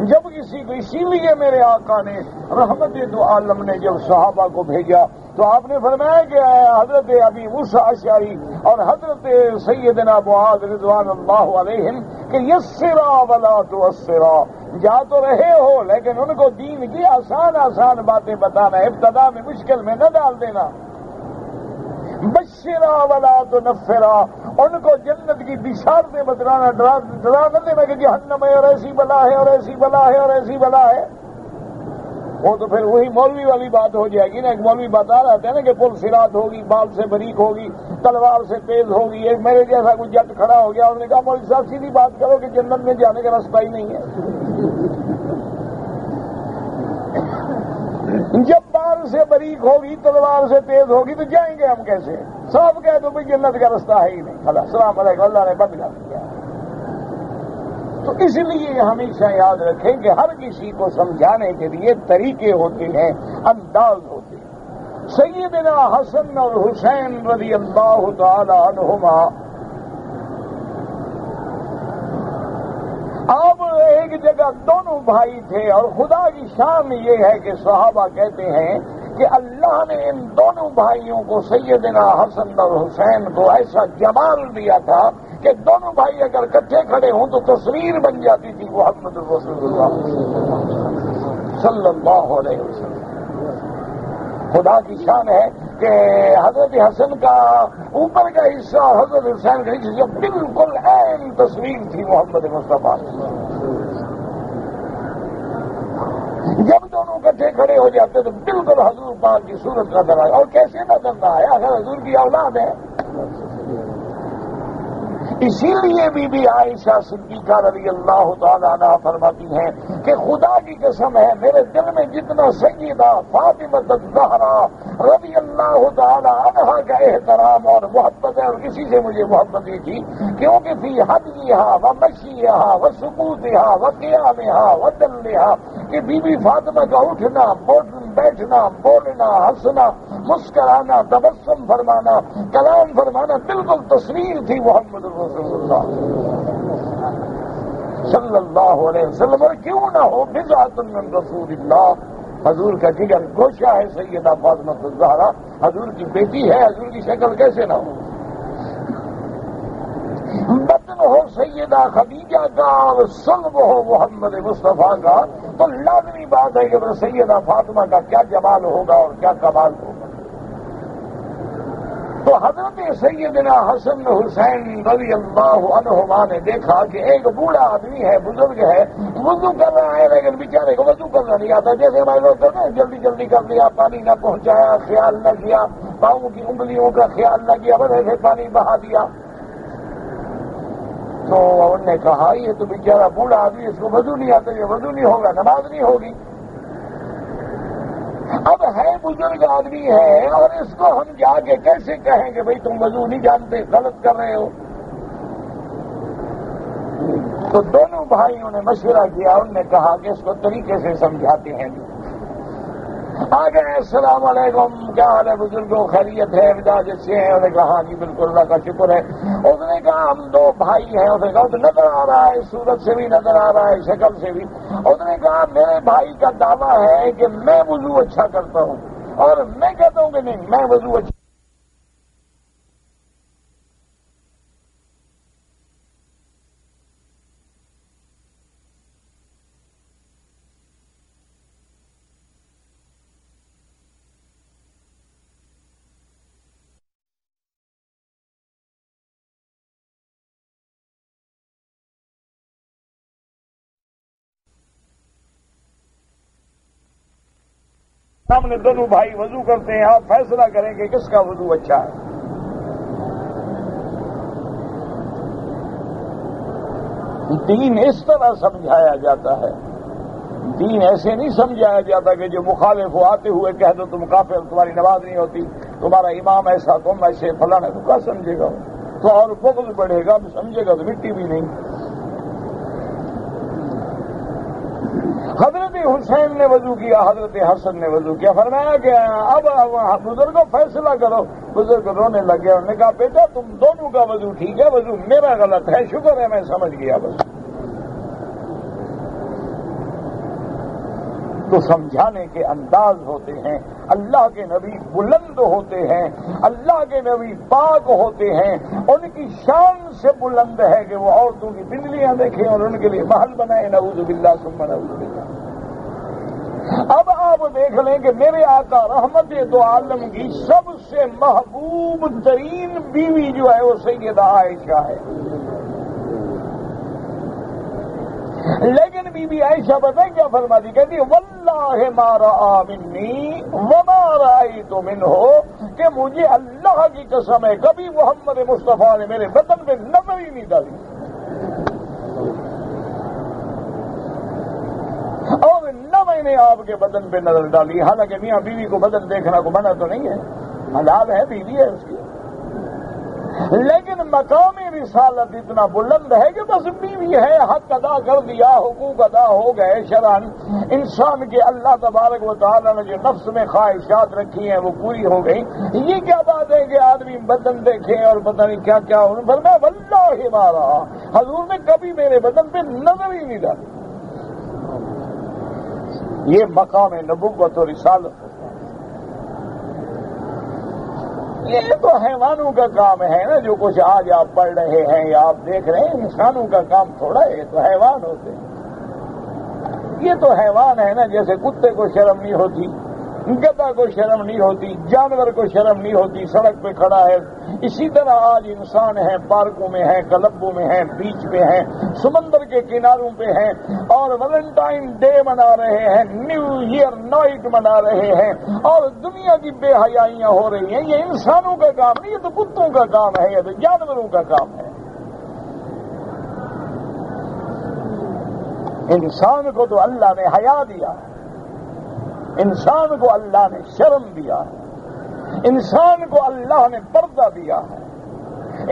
A: جب کسی کو، اسی لیے میرے آقا نے رحمت دو عالم نے جب صحابہ کو بھیجا تو آپ نے فرمایا کہ حضرت ابی موسیٰ اشعری اور حضرت سیدنا معاذ رضوان اللہ علیہم کہ یسرا ولا تعسرا، جا تو رہے ہو لیکن ان کو دین کی آسان آسان باتیں بتانا، ابتدا میں مشکل میں نہ ڈال دینا۔ بشرا ولا تنفرا، ان کو جنت کی بشارتیں بتلانا، ڈرا نہ دینا کہ جہنم ہے اور ایسی بلا ہے اور ایسی بلا ہے اور ایسی بلا ہے۔ وہ تو پھر وہی مولوی والی بات ہو جائے گی نا۔ ایک مولوی بتا رہا تھا نا کہ پل صراط ہوگی، بال سے بریک ہوگی، تلوار سے تیز ہوگی۔ ایک میرے جیسا کوئی جٹ کھڑا ہو گیا، انہوں نے کہا مولوی صاحب سیدھی بات کرو کہ جنت میں جانے کا راستہ ہی نہیں ہے۔ جب بال سے بریک ہوگی، تلوار سے تیز ہوگی تو جائیں گے ہم کیسے؟ صاحب کہہ دو بھائی جنت کا راستہ ہے ہی نہیں، السلام علیکم، اللہ نے بند کر دیا۔ تو اس لیے ہمیشہ یاد رکھیں کہ ہر کسی کو سمجھانے کے لیے طریقے ہوتے ہیں، انداز ہوتے ہیں۔ سیدنا حسن اور حسین رضی اللہ تعالی عنہما، اب ایک جگہ دونوں بھائی تھے، اور خدا کی شان یہ ہے کہ صحابہ کہتے ہیں کہ اللہ نے ان دونوں بھائیوں کو، سیدنا حسن اور حسین کو، ایسا جمال دیا تھا کہ دونوں بھائی اگر اکٹھے کھڑے ہوں تو تصویر بن جاتی تھی محمد رسول اللہ صلی اللہ علیہ وسلم۔ خدا کی شان ہے کہ حضرت حسن کا اوپر کا حصہ اور حضرت حسین کا حصہ بالکل عین تصویر تھی محمد مصطفیٰ۔ جب دونوں اکٹھے کھڑے ہو جاتے تو بالکل حضور پاک کی صورت نظر آئے، اور کیسے نظر نہ آیا اگر حضور کی اولاد ہے۔ اسی لیے بی بی عائشہ صدیقہ رضی اللہ تعالیٰ عنہ فرماتی ہیں کہ خدا کی قسم ہے میرے دل میں جتنا سیدہ فاطمہ الزہرا رضی اللہ تعالیٰ عنہا کا احترام اور محبت ہے، اور کسی سے مجھے محبت نہیں تھی، کیونکہ فی ہدیہا و مشیہا و سکوتہا و قیامہا و دلہا، کہ بی بی فاطمہ کا اٹھنا، بیٹھنا، بولنا، ہنسنا مسکرانا، تبسم فرمانا، کلام فرمانا، بالکل تصویر تھی محمد رسول اللہ صلی اللہ علیہ وسلم. اور کیوں نہ ہو بضعۃ من رسول اللہ، حضور کا جگر گوشہ ہے سیدہ فاطمہ الزہرا، حضور کی بیٹی ہے، حضور کی شکل کیسے نہ ہو. بطن ہو سیدہ خدیجہ کا اور صلب ہو محمد مصطفیٰ کا، تو لازمی بات ہے کہ سیدہ فاطمہ کا کیا جمال ہوگا اور کیا کمال ہوگا. تو حضرت سیدنا حسن حسین رضی اللہ عنہما نے دیکھا کہ ایک بوڑھا آدمی ہے، بزرگ ہے، وضو کر رہا ہے لیکن بیچارے کو وضو کرنا نہیں آتا. جیسے ہمارے لوگ کرتے ہیں، جلدی جلدی کر لیا، پانی نہ پہنچایا، خیال نہ کیا، پاؤں کی انگلیوں کا خیال نہ کیا، بس ایسے پانی بہا دیا. تو انہوں نے کہا یہ تو بیچارہ بوڑھا آدمی، اس کو وضو نہیں آتا، یہ وضو نہیں ہوگا، نماز نہیں ہوگی. اب ہے بزرگ آدمی ہے اور اس کو ہم جا کے کیسے کہیں کہ بھئی تم وضو نہیں جانتے، غلط کر رہے ہو. تو دونوں بھائیوں نے مشورہ کیا، انہوں نے کہا کہ اس کو طریقے سے سمجھاتے ہیں. آ گئے، السلام علیکم، کیا حال ہے بزرگوں، خیریت ہے، مزاج سے ہیں؟ انہوں نے کہا جی بالکل اللہ کا شکر ہے. اس نے کہا ہم دو بھائی ہیں. اس نے کہا تو نظر آ رہا ہے، صورت سے بھی نظر آ رہا ہے، شکل سے بھی. اس نے کہا میرے بھائی کا دعویٰ ہے کہ میں وضو اچھا کرتا ہوں اور میں کہتا ہوں کہ نہیں، میں وضو اچھا. سامنے دونوں بھائی وضو کرتے ہیں، آپ فیصلہ کریں کہ کس کا وضو اچھا ہے. دین اس طرح سمجھایا جاتا ہے، دین ایسے نہیں سمجھایا جاتا کہ جو مخالف ہو آتے ہوئے کہہ دو تم کافر، تمہاری نماز نہیں ہوتی، تمہارا امام ایسا، تم ایسے فلاں ہے. تو کیا سمجھے گا تو اور بغض بڑھے گا، سمجھے گا تو مٹی بھی نہیں. حضرت حسین نے وضو کیا، حضرت حسن نے وضو کیا. فرمایا کہ اب بزرگوں فیصلہ کرو. بزرگ رونے لگے، انہوں نے کہا بیٹا تم دونوں کا وضو ٹھیک ہے، وضو میرا غلط ہے. شکر ہے میں سمجھ گیا. بس تو سمجھانے کے انداز ہوتے ہیں. اللہ کے نبی بلند ہوتے ہیں، اللہ کے نبی پاک ہوتے ہیں، ان کی شان سے بلند ہے کہ وہ عورتوں کی بندلیاں دیکھیں اور ان کے لیے محل بنائے. نعوذ باللہ ثم نعوذ باللہ. اب آپ دیکھ لیں کہ میرے آقا رحمت دو عالم کی سب سے محبوب ترین بیوی جو ہے وہ سیدہ عائشہ ہے. لیکن بی بی عائشہ بتائیں کیا فرماتی، کہتی واللہ ما رأى منی وما رأیت منہ، کہ مجھے اللہ کی قسم ہے کبھی محمد مصطفیٰ نے میرے بدن پہ نظر ہی نہیں ڈالی اور نہ میں نے آپ کے بدن پہ نظر ڈالی. حالانکہ میاں بیوی کو بدن دیکھنا کو منع تو نہیں ہے، حلال ہے، بیوی ہے اس کی، لیکن مقام رسالت اتنا بلند ہے کہ بس بیوی ہے، حق ادا کر دیا، حقوق ادا ہو گئے. شرعاً انسان کے اللہ تبارک و تعالیٰ نے جو نفس میں خواہشات رکھی ہیں وہ پوری ہو گئی. یہ کیا بات ہے کہ آدمی بدن دیکھے اور پتہ نہیں کیا کیا. فرمایا واللہ ما رأى، حضور نے کبھی میرے بدن پہ نظر ہی نہیں ڈالی. یہ مقام نبوت و رسالت. یہ تو حیوانوں کا کام ہے نا، جو کچھ آج آپ پڑھ رہے ہیں یا آپ دیکھ رہے ہیں، انسانوں کا کام تھوڑا ہے. یہ تو حیوان ہوتے ہیں، یہ تو حیوان ہے نا. جیسے کتے کو شرم نہیں ہوتی، گدھا کو شرم نہیں ہوتی، جانور کو شرم نہیں ہوتی، سڑک پہ کھڑا ہے. اسی طرح آج انسان ہیں، پارکوں میں ہیں، کلبوں میں ہیں، بیچ پہ ہیں، سمندر کے کناروں پہ ہیں اور ویلنٹائن ڈے منا رہے ہیں، نیو ایئر نائٹ منا رہے ہیں اور دنیا کی بے حیائیاں ہو رہی ہیں. یہ انسانوں کا کام نہیں، یہ تو کتوں کا کام ہے، یہ تو جانوروں کا کام ہے. انسان کو تو اللہ نے حیا دیا ہے، انسان کو اللہ نے شرم دیا ہے، انسان کو اللہ نے پردہ دیا ہے.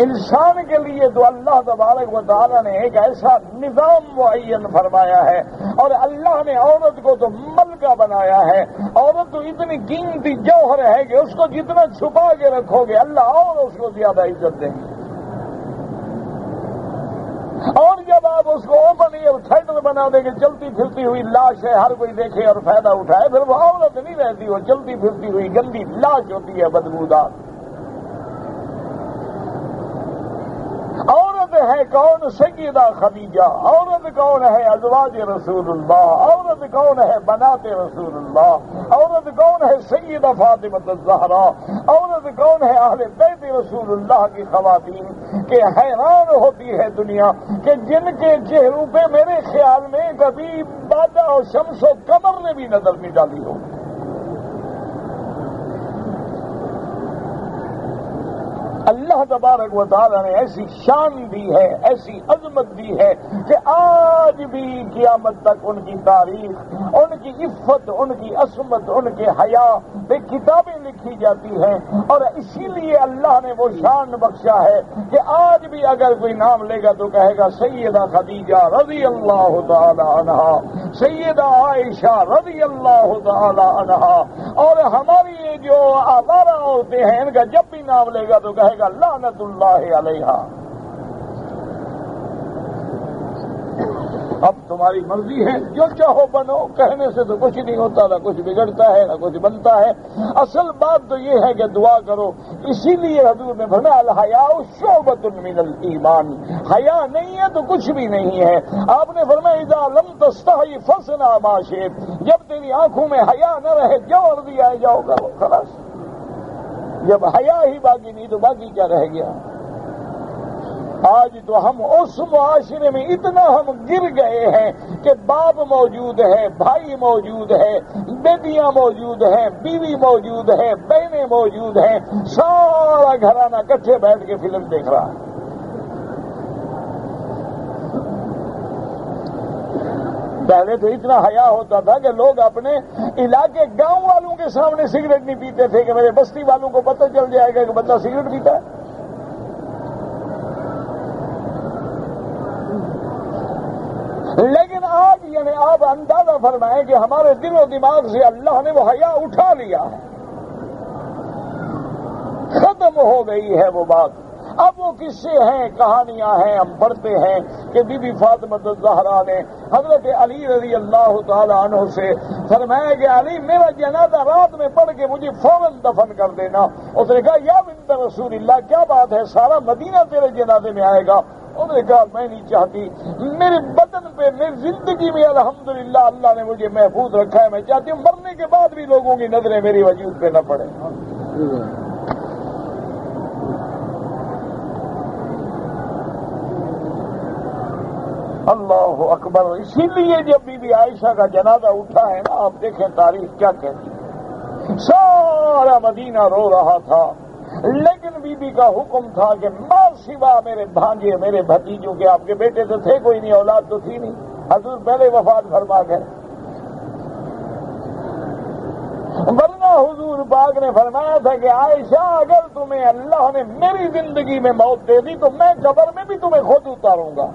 A: انسان کے لیے تو اللہ تبارک و تعالیٰ نے ایک ایسا نظام معین فرمایا ہے، اور اللہ نے عورت کو تو ملکہ بنایا ہے۔ عورت تو اتنی قیمتی جوہر ہے کہ اس کو جتنا چھپا کے رکھو گے اللہ اور اس کو زیادہ عزت دیں گے، اور جب آپ اس کو اوپن ایئر تھیٹر بنا دیں گے، چلتی پھرتی ہوئی لاش ہے، ہر کوئی دیکھے اور فائدہ اٹھائے، پھر وہ عورت نہیں رہتی، وہ چلتی پھرتی ہوئی گندی لاش ہوتی ہے، بدبودار۔ عورت ہے کون؟ سیدہ خدیجہ۔ عورت کون ہے؟ ازواج رسول اللہ۔ عورت کون ہے؟ بنات رسول اللہ۔ عورت کون ہے؟ سیدہ فاطمہ الزہرا۔ عورت کون ہے؟ اہل بیت رسول اللہ کی خواتین، کہ حیران ہوتی ہے دنیا کہ جن کے چہروں پہ میرے خیال میں کبھی بادہ اور شمس و قمر نے بھی نظر نہیں ڈالی ہو۔ اللہ تبارک و تعالیٰ نے ایسی شان دی ہے، ایسی عظمت دی ہے کہ آج بھی قیامت تک ان کی تاریخ، ان کی عفت، ان کی عصمت، ان کے حیا پہ کتابیں لکھی جاتی ہیں، اور اسی لیے اللہ نے وہ شان بخشا ہے کہ آج بھی اگر کوئی نام لے گا تو کہے گا سیدہ خدیجہ رضی اللہ تعالی عنہا، سیدہ عائشہ رضی اللہ تعالی عنہا۔ اور ہماری یہ جو آوارہ عورتیں ہیں، ان کا جب بھی نام لے گا تو کہے گا لعنت اللہ علیہا۔ اب تمہاری مرضی ہے، جو چاہو بنو، کہنے سے تو کچھ نہیں ہوتا، نہ کچھ بگڑتا ہے نہ کچھ بنتا ہے۔ اصل بات تو یہ ہے کہ دعا کرو۔ اسی لیے حضور نے فرمایا الحیاء شعبۃ من الایمان، حیا نہیں ہے تو کچھ بھی نہیں ہے۔ آپ نے فرمایا اذا لم تستحی فاصنع ما شئت، جب تیری آنکھوں میں حیا نہ رہے جو عرضی آئے جاؤ کرو، خلاص۔ جب حیا ہی باقی نہیں تو باقی کیا رہ گیا؟ آج تو ہم اس معاشرے میں اتنا ہم گر گئے ہیں کہ باپ موجود ہے، بھائی موجود ہے، بیٹیاں موجود ہیں، بیوی موجود ہے، بہنیں موجود ہیں، سارا گھرانہ اکٹھے بیٹھ کے فلم دیکھ رہا ہے۔ پہلے تو اتنا حیا ہوتا تھا کہ لوگ اپنے علاقے گاؤں والوں کے سامنے سگریٹ نہیں پیتے تھے کہ میرے بستی والوں کو پتہ چل جائے گا کہ بندہ سگریٹ پیتا ہے۔ لیکن آج یعنی آپ اندازہ فرمائیں کہ ہمارے دل و دماغ سے اللہ نے وہ حیا اٹھا لیا ہے، ختم ہو گئی ہے وہ بات۔ اب وہ قصے ہیں، کہانیاں ہیں، ہم پڑھتے ہیں کہ بی بی فاطمہ الزہرا نے حضرت علی رضی اللہ تعالی عنہ سے فرمایا کہ علی میرا جنازہ رات میں پڑھ کے مجھے فوراً دفن کر دینا۔ اس نے کہا یا بنت رسول اللہ کیا بات ہے، سارا مدینہ تیرے جنازے میں آئے گا؟ انہوں نے کہا میں نہیں چاہتی، میرے بدن پہ میری زندگی میں الحمدللہ اللہ نے مجھے محفوظ رکھا ہے، میں چاہتی ہوں مرنے کے بعد بھی لوگوں کی نظریں میری وجود پہ نہ پڑے۔ اللہ اکبر۔ اسی لیے جب بی بی عائشہ کا جنازہ اٹھا ہے نا، آپ دیکھیں تاریخ کیا کہتی ہے، سارا مدینہ رو رہا تھا، لیکن بی بی کا حکم تھا کہ ماں سوا میرے بھانجے میرے بھتیجوں کے، آپ کے بیٹے تو تھے کوئی نہیں، اولاد تو تھی نہیں، حضور پہلے وفات فرما گئے، ورنہ حضور پاک نے فرمایا تھا کہ عائشہ اگر تمہیں اللہ نے میری زندگی میں موت دے دی تو میں قبر میں بھی تمہیں خود اتاروں گا۔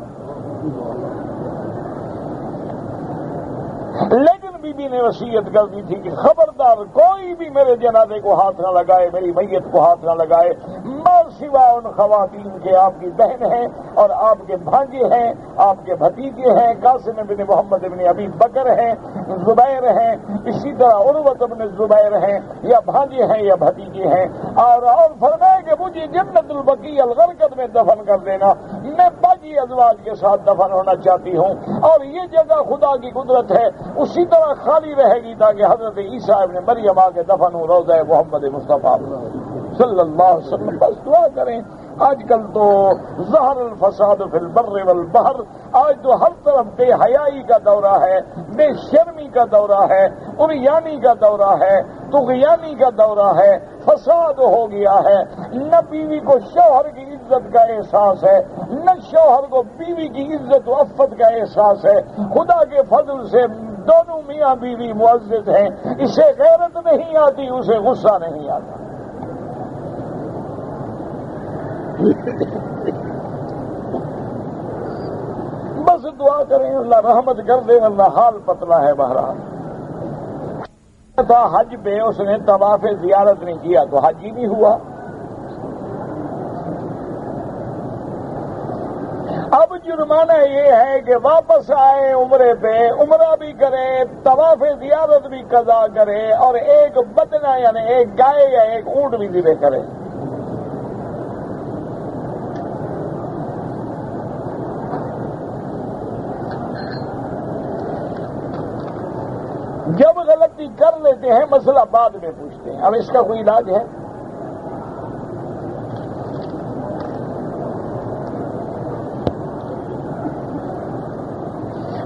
A: لیکن بی بی نے وصیت کر دی تھی کہ خبردار کوئی بھی میرے جنازے کو ہاتھ نہ لگائے، میری میت کو ہاتھ نہ لگائے، ماں سوا ان خواتین کے آپ کی بہن ہیں اور آپ کے بھانجے ہیں، آپ کے بھتیجے ہیں، قاسم بن محمد بن ابی بکر ہیں، زبیر ہیں، اسی طرح عروۃ بن زبیر ہیں، یا بھانجے ہیں یا بھتیجے ہیں، اور فرمایا کہ مجھے جنت البقیع الغرقد میں دفن کر دینا، میں باقی ازواج کے ساتھ دفن ہونا چاہتی ہوں، اور یہ جگہ خدا کی قدرت ہے اسی طرح خالی رہے گی تاکہ حضرت عیسیٰ ابن مریم آ کے دفن ہو روضہ محمد مصطفیٰ صلی اللہ علیہ وسلم۔ بس دعا کریں۔ آج کل تو ظہر الفساد فی البر والبحر، آج تو ہر طرف بے حیائی کا دورہ ہے، بے شرمی کا دورہ ہے، عریانی کا دورہ ہے، طغیانی کا دورہ ہے، فساد ہو گیا ہے، نہ بیوی کو شوہر کی عزت کا احساس ہے، نہ شوہر کو بیوی کی عزت و عفت کا احساس ہے۔ خدا کے فضل سے دونوں میاں بیوی معزز ہیں، اسے غیرت نہیں آتی، اسے غصہ نہیں آتا۔ بس دعا کریں اللہ رحمت کر دے، اللہ حال پتلا ہے بہرحال. تھا حج پہ اس نے طواف زیارت نہیں کیا تو حج ہی نہیں ہوا. اب جرمانہ یہ ہے کہ واپس آئے عمرے پہ، عمرہ بھی کرے، طواف زیارت بھی قضا کرے، اور ایک بدنہ یعنی ایک گائے یا ایک اونٹ بھی ذبح کرے. جب غلطی کر لیتے ہیں مسئلہ بعد میں پوچھتے ہیں. اب اس کا کوئی علاج ہے؟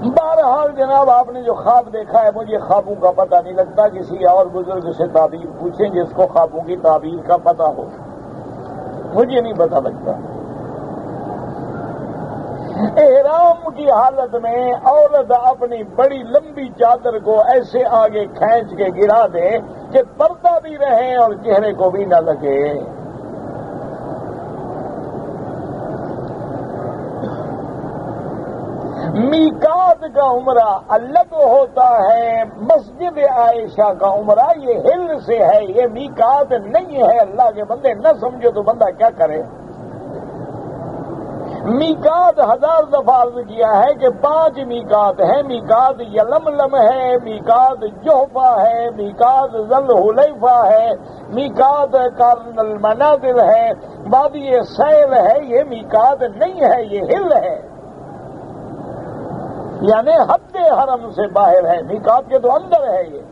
A: بہرحال جناب آپ نے جو خواب دیکھا ہے، مجھے خوابوں کا پتہ نہیں لگتا. کسی اور بزرگ سے تعبیر پوچھیں جس کو خوابوں کی تعبیر کا پتہ ہو، مجھے نہیں پتہ لگتا. احرام کی حالت میں عورت اپنی بڑی لمبی چادر کو ایسے آگے کھینچ کے گرا دے کہ پردہ بھی رہے اور چہرے کو بھی نہ لگے. میقات کا عمرہ الگ ہوتا ہے، مسجد عائشہ کا عمرہ یہ ہل سے ہے، یہ میقات نہیں ہے. اللہ کے بندے نہ سمجھو تو بندہ کیا کرے. میقات 1000 دفعہ عرض کیا ہے کہ 5 میقات ہیں. میقات یلملم ہے، میقات جوفا ہے، میقات ذل حلیفہ ہے، میقات قرن المنازل ہے، وادی سیل ہے. یہ میقات نہیں ہے، یہ ہل ہے، یعنی حد حرم سے باہر ہے. میقات کے تو اندر ہے یہ.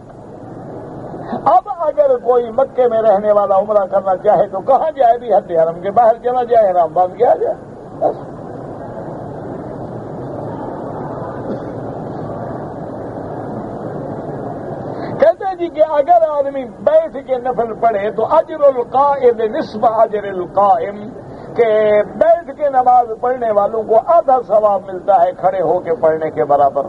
A: اب اگر کوئی مکے میں رہنے والا عمرہ کرنا چاہے تو کہاں جائے؟ بھی حد حرم کے باہر چلا جائے، احرام باندھ کے آ جائے. کہتے ہیں جی کہ اگر آدمی بیٹھ کے نفل پڑھے تو اجر القائم نصف اجر القائم، کہ بیٹھ کے نماز پڑھنے والوں کو آدھا ثواب ملتا ہے کھڑے ہو کے پڑھنے کے برابر.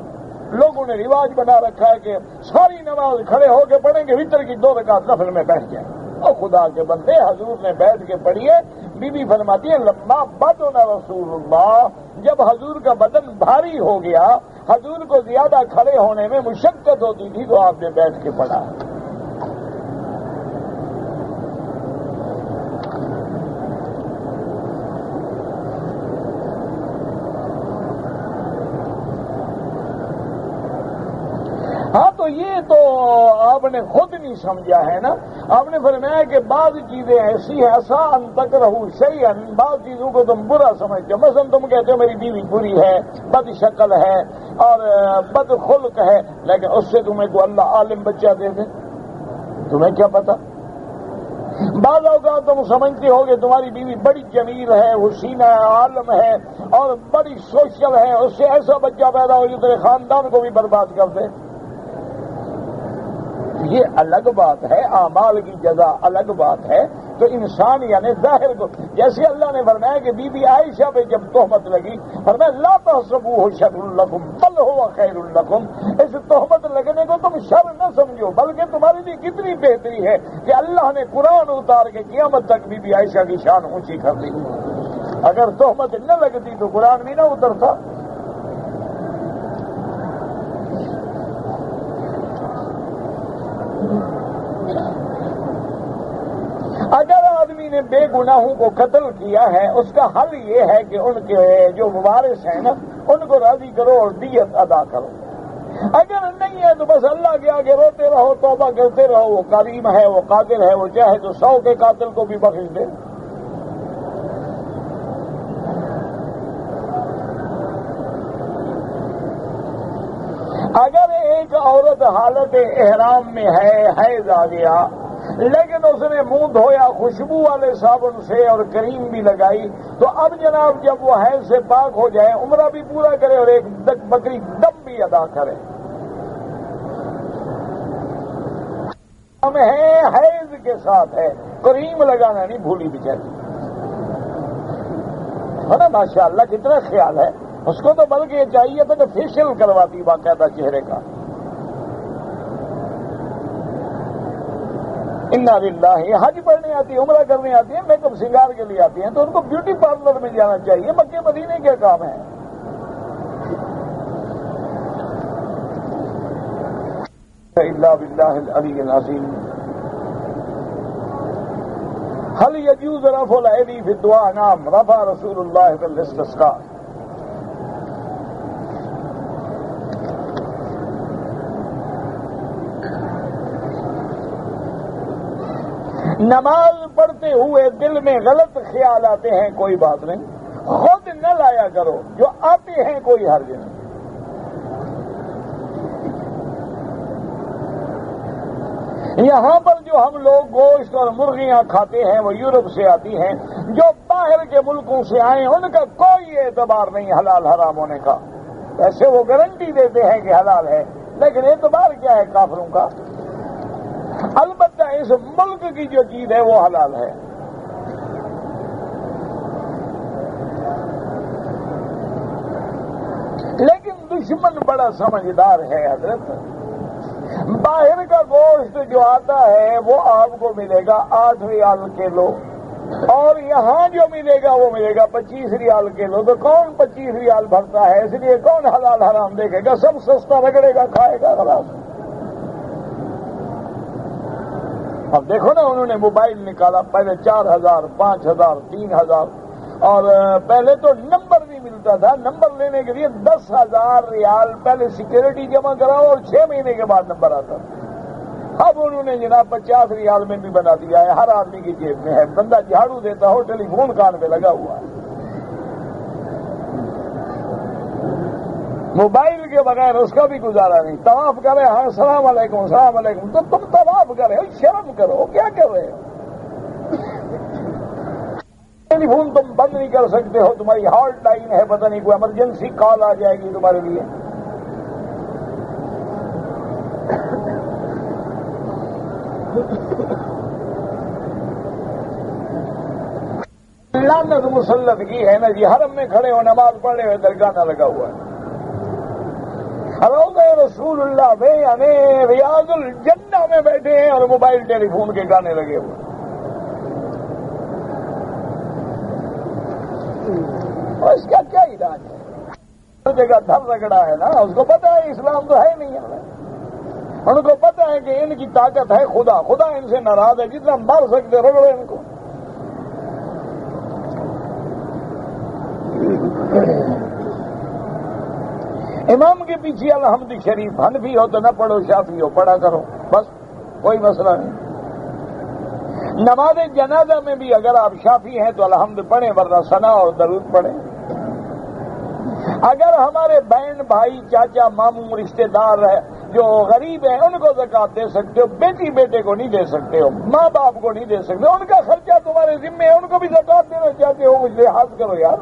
A: لوگوں نے رواج بنا رکھا ہے کہ ساری نماز کھڑے ہو کے پڑھیں گے، وتر کی 2 رکعت نفل میں بیٹھ جائیں. اور خدا کے بندے حضور نے بیٹھ کے پڑھی ہے. بی بی فرماتی ہے لما بدن رسول اللہ، جب حضور کا بدن بھاری ہو گیا، حضور کو زیادہ کھڑے ہونے میں مشقت ہوتی تھی تو آپ نے بیٹھ کے پڑھا. ہاں تو یہ تو آپ نے خود نہیں سمجھا ہے نا. آپ نے فرمایا کہ بعض چیزیں ایسی ہیں ایسا ان تک رہو شیئن، بعض چیزوں کو تم برا سمجھتے ہو. مثلا تم کہتے ہو میری بیوی بری ہے، بد شکل ہے اور بد خلق ہے، لیکن اس سے تمہیں کو اللہ عالم بچہ دے دے، تمہیں کیا پتا. بعض اوقات تم سمجھتے ہو کہ تمہاری بیوی بڑی جمیل ہے، حسینہ ہے، عالم ہے اور بڑی سوشل ہے، اس سے ایسا بچہ پیدا ہو جو تیرے خاندان کو بھی برباد کر دے. یہ الگ بات ہے، اعمال کی جزا الگ بات ہے. تو انسان یعنی ظاہر کو، جیسے اللہ نے فرمایا کہ بی بی عائشہ پہ جب تہمت لگی فرمایا لا تحسبوہ شر لکم بل هو خیر لکم، اس تہمت لگنے کو تم شر نہ سمجھو بلکہ تمہارے لیے کتنی بہتری ہے کہ اللہ نے قرآن اتار کے قیامت تک بی بی عائشہ کی شان اونچی کر دی. اگر تہمت نہ لگتی تو قرآن بھی نہ اترتا. اگر آدمی نے بے گناہوں کو قتل کیا ہے اس کا حل یہ ہے کہ ان کے جو وارث ہیں نا ان کو راضی کرو اور دیت ادا کرو. اگر نہیں ہے تو بس اللہ کے آگے روتے رہو، توبہ کرتے رہو. وہ کریم ہے، وہ قادر ہے، وہ چاہے تو 100 کے قاتل کو بھی بخش دے. اگر ایک عورت حالت احرام میں ہے، حیض آ گیا، لیکن اس نے منہ دھویا خوشبو والے صابن سے اور کریم بھی لگائی، تو اب جناب جب وہ حیض سے پاک ہو جائے عمرہ بھی پورا کرے اور ایک بکری دم بھی ادا کرے. ہم ہے حیض کے ساتھ ہے، کریم لگانا نہیں بھولی بیچاری ہے نا. ماشاء اللہ کتنا خیال ہے اس کو. تو بلکہ یہ چاہیے تھا کہ فیشل کرواتی باقاعدہ چہرے کا. انا للہ، یہ حج پڑھنے آتی ہیں، عمرہ کرنے آتی ہیں، میک اپ سنگار کے لیے آتی ہیں، تو ان کو بیوٹی پارلر میں جانا چاہیے، مکے مدینے کے کام ہے۔ الا باللہ العلی العظیم۔ هل يجوز رفع الايدي في الدعاء؟ نعم، رفع رسول الله في الاستسقاء۔ نماز پڑھتے ہوئے دل میں غلط خیال آتے ہیں، کوئی بات نہیں، خود نہ لایا کرو، جو آتے ہیں کوئی حرج نہیں۔ یہاں پر جو ہم لوگ گوشت اور مرغیاں کھاتے ہیں وہ یورپ سے آتی ہیں، جو باہر کے ملکوں سے آئے ان کا کوئی اعتبار نہیں حلال حرام ہونے کا، ایسے وہ گارنٹی دیتے ہیں کہ حلال ہے، لیکن اعتبار کیا ہے کافروں کا؟ البتہ اس ملک کی جو چیز ہے وہ حلال ہے۔ لیکن دشمن بڑا سمجھدار ہے حضرت، باہر کا گوشت جو آتا ہے وہ آپ کو ملے گا 8 ریال کلو، اور یہاں جو ملے گا وہ ملے گا 25 ریال کلو، تو کون 25 ریال بھرتا ہے؟ اس لیے کون حلال حرام دیکھے گا؟ سب سستا رگڑے گا، کھائے گا خلاص۔ اب دیکھو نا، انہوں نے موبائل نکالا، پہلے 4000 5000 3000، اور پہلے تو نمبر نہیں ملتا تھا، نمبر لینے کے لیے 10,000 ریال پہلے سیکورٹی جمع کراؤ اور 6 مہینے کے بعد نمبر آتا تھا۔ اب انہوں نے جناب 50 ریال میں بھی بنا دیا ہے، ہر آدمی کی جیب میں ہے، بندہ جھاڑو دیتا ہو ٹیلی فون کان پہ لگا ہوا ہے، موبائل کے بغیر اس کا بھی گزارا نہیں۔ طواف کرے، ہاں السلام علیکم السلام علیکم، تو تم طواف کرے ہو، شرم کرو، کیا کر رہے ہو؟ ٹیلی فون تم بند نہیں کر سکتے ہو، تمہاری ہاٹ لائن ہے، پتہ نہیں کوئی ایمرجنسی کال آ جائے گی تمہارے لیے۔ لعنت مسلط کی ہے نا جی، حرم میں کھڑے ہو نماز پڑھے ہوئے درگاہ نہ لگا ہوا ہے، روضہ رسول اللہ میں یعنی ریاض الجنہ میں بیٹھے ہیں اور موبائل ٹیلی فون کے گانے لگے ہوئے۔ اور اس کا کیا علاج ہے؟ ہر جگہ دھر رگڑا ہے نا، اس کو پتا ہے اسلام تو ہے نہیں ہے، ان کو پتا ہے کہ ان کی طاقت ہے خدا، خدا ان سے ناراض ہے، جتنا مار سکتے رگڑو ان کو۔ امام کے پیچھے الحمد شریف، حنفی ہو تو نہ پڑھو، شافعی ہو پڑھا کرو، بس کوئی مسئلہ نہیں۔ نماز جنازہ میں بھی اگر آپ شافعی ہیں تو الحمد پڑھیں، ورنہ ثنا اور درود پڑھیں۔ اگر ہمارے بہن بھائی چاچا ماموں رشتہ دار ہے جو غریب ہیں ان کو زکات دے سکتے ہو، بیٹی بیٹے کو نہیں دے سکتے ہو، ماں باپ کو نہیں دے سکتے، ان کا خرچہ تمہارے ذمہ ہے، ان کو بھی زکات دینا چاہتے ہو، مجھ لحاظ کرو یار۔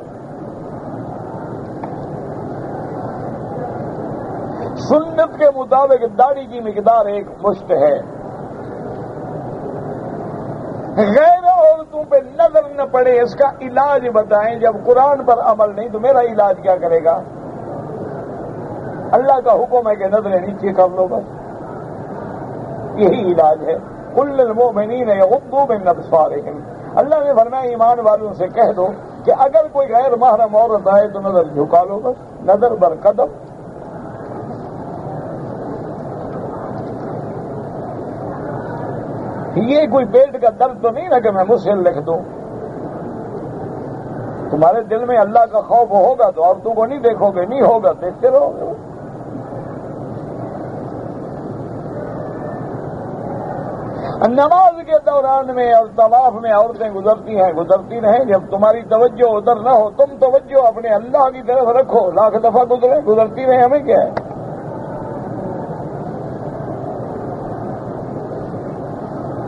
A: سنت کے مطابق داڑھی کی مقدار 1 مشت ہے۔ غیر عورتوں پہ نظر نہ پڑے، اس کا علاج بتائیں۔ جب قرآن پر عمل نہیں تو میرا علاج کیا کرے گا؟ اللہ کا حکم ہے کہ نظریں نیچے کر لو، بس یہی علاج ہے۔ قل للمؤمنین یغضوا من ابصارہم، اللہ نے فرمایا ایمان والوں سے کہہ دو کہ اگر کوئی غیر محرم عورت آئے تو نظر جھکا لو، بس نظر بر قدم۔ یہ کوئی پیٹ کا درد تو نہیں نا کہ میں مسل لکھ دوں۔ تمہارے دل میں اللہ کا خوف ہوگا تو عورتوں کو نہیں دیکھو گے، نہیں ہوگا دیکھتے رہو گے۔ نماز کے دوران میں اور طواف میں عورتیں گزرتی رہیں، جب تمہاری توجہ ادھر نہ ہو، تم توجہ اپنے اللہ کی طرف رکھو، لاکھ دفعہ گزرتی رہیں، ہمیں کیا ہے؟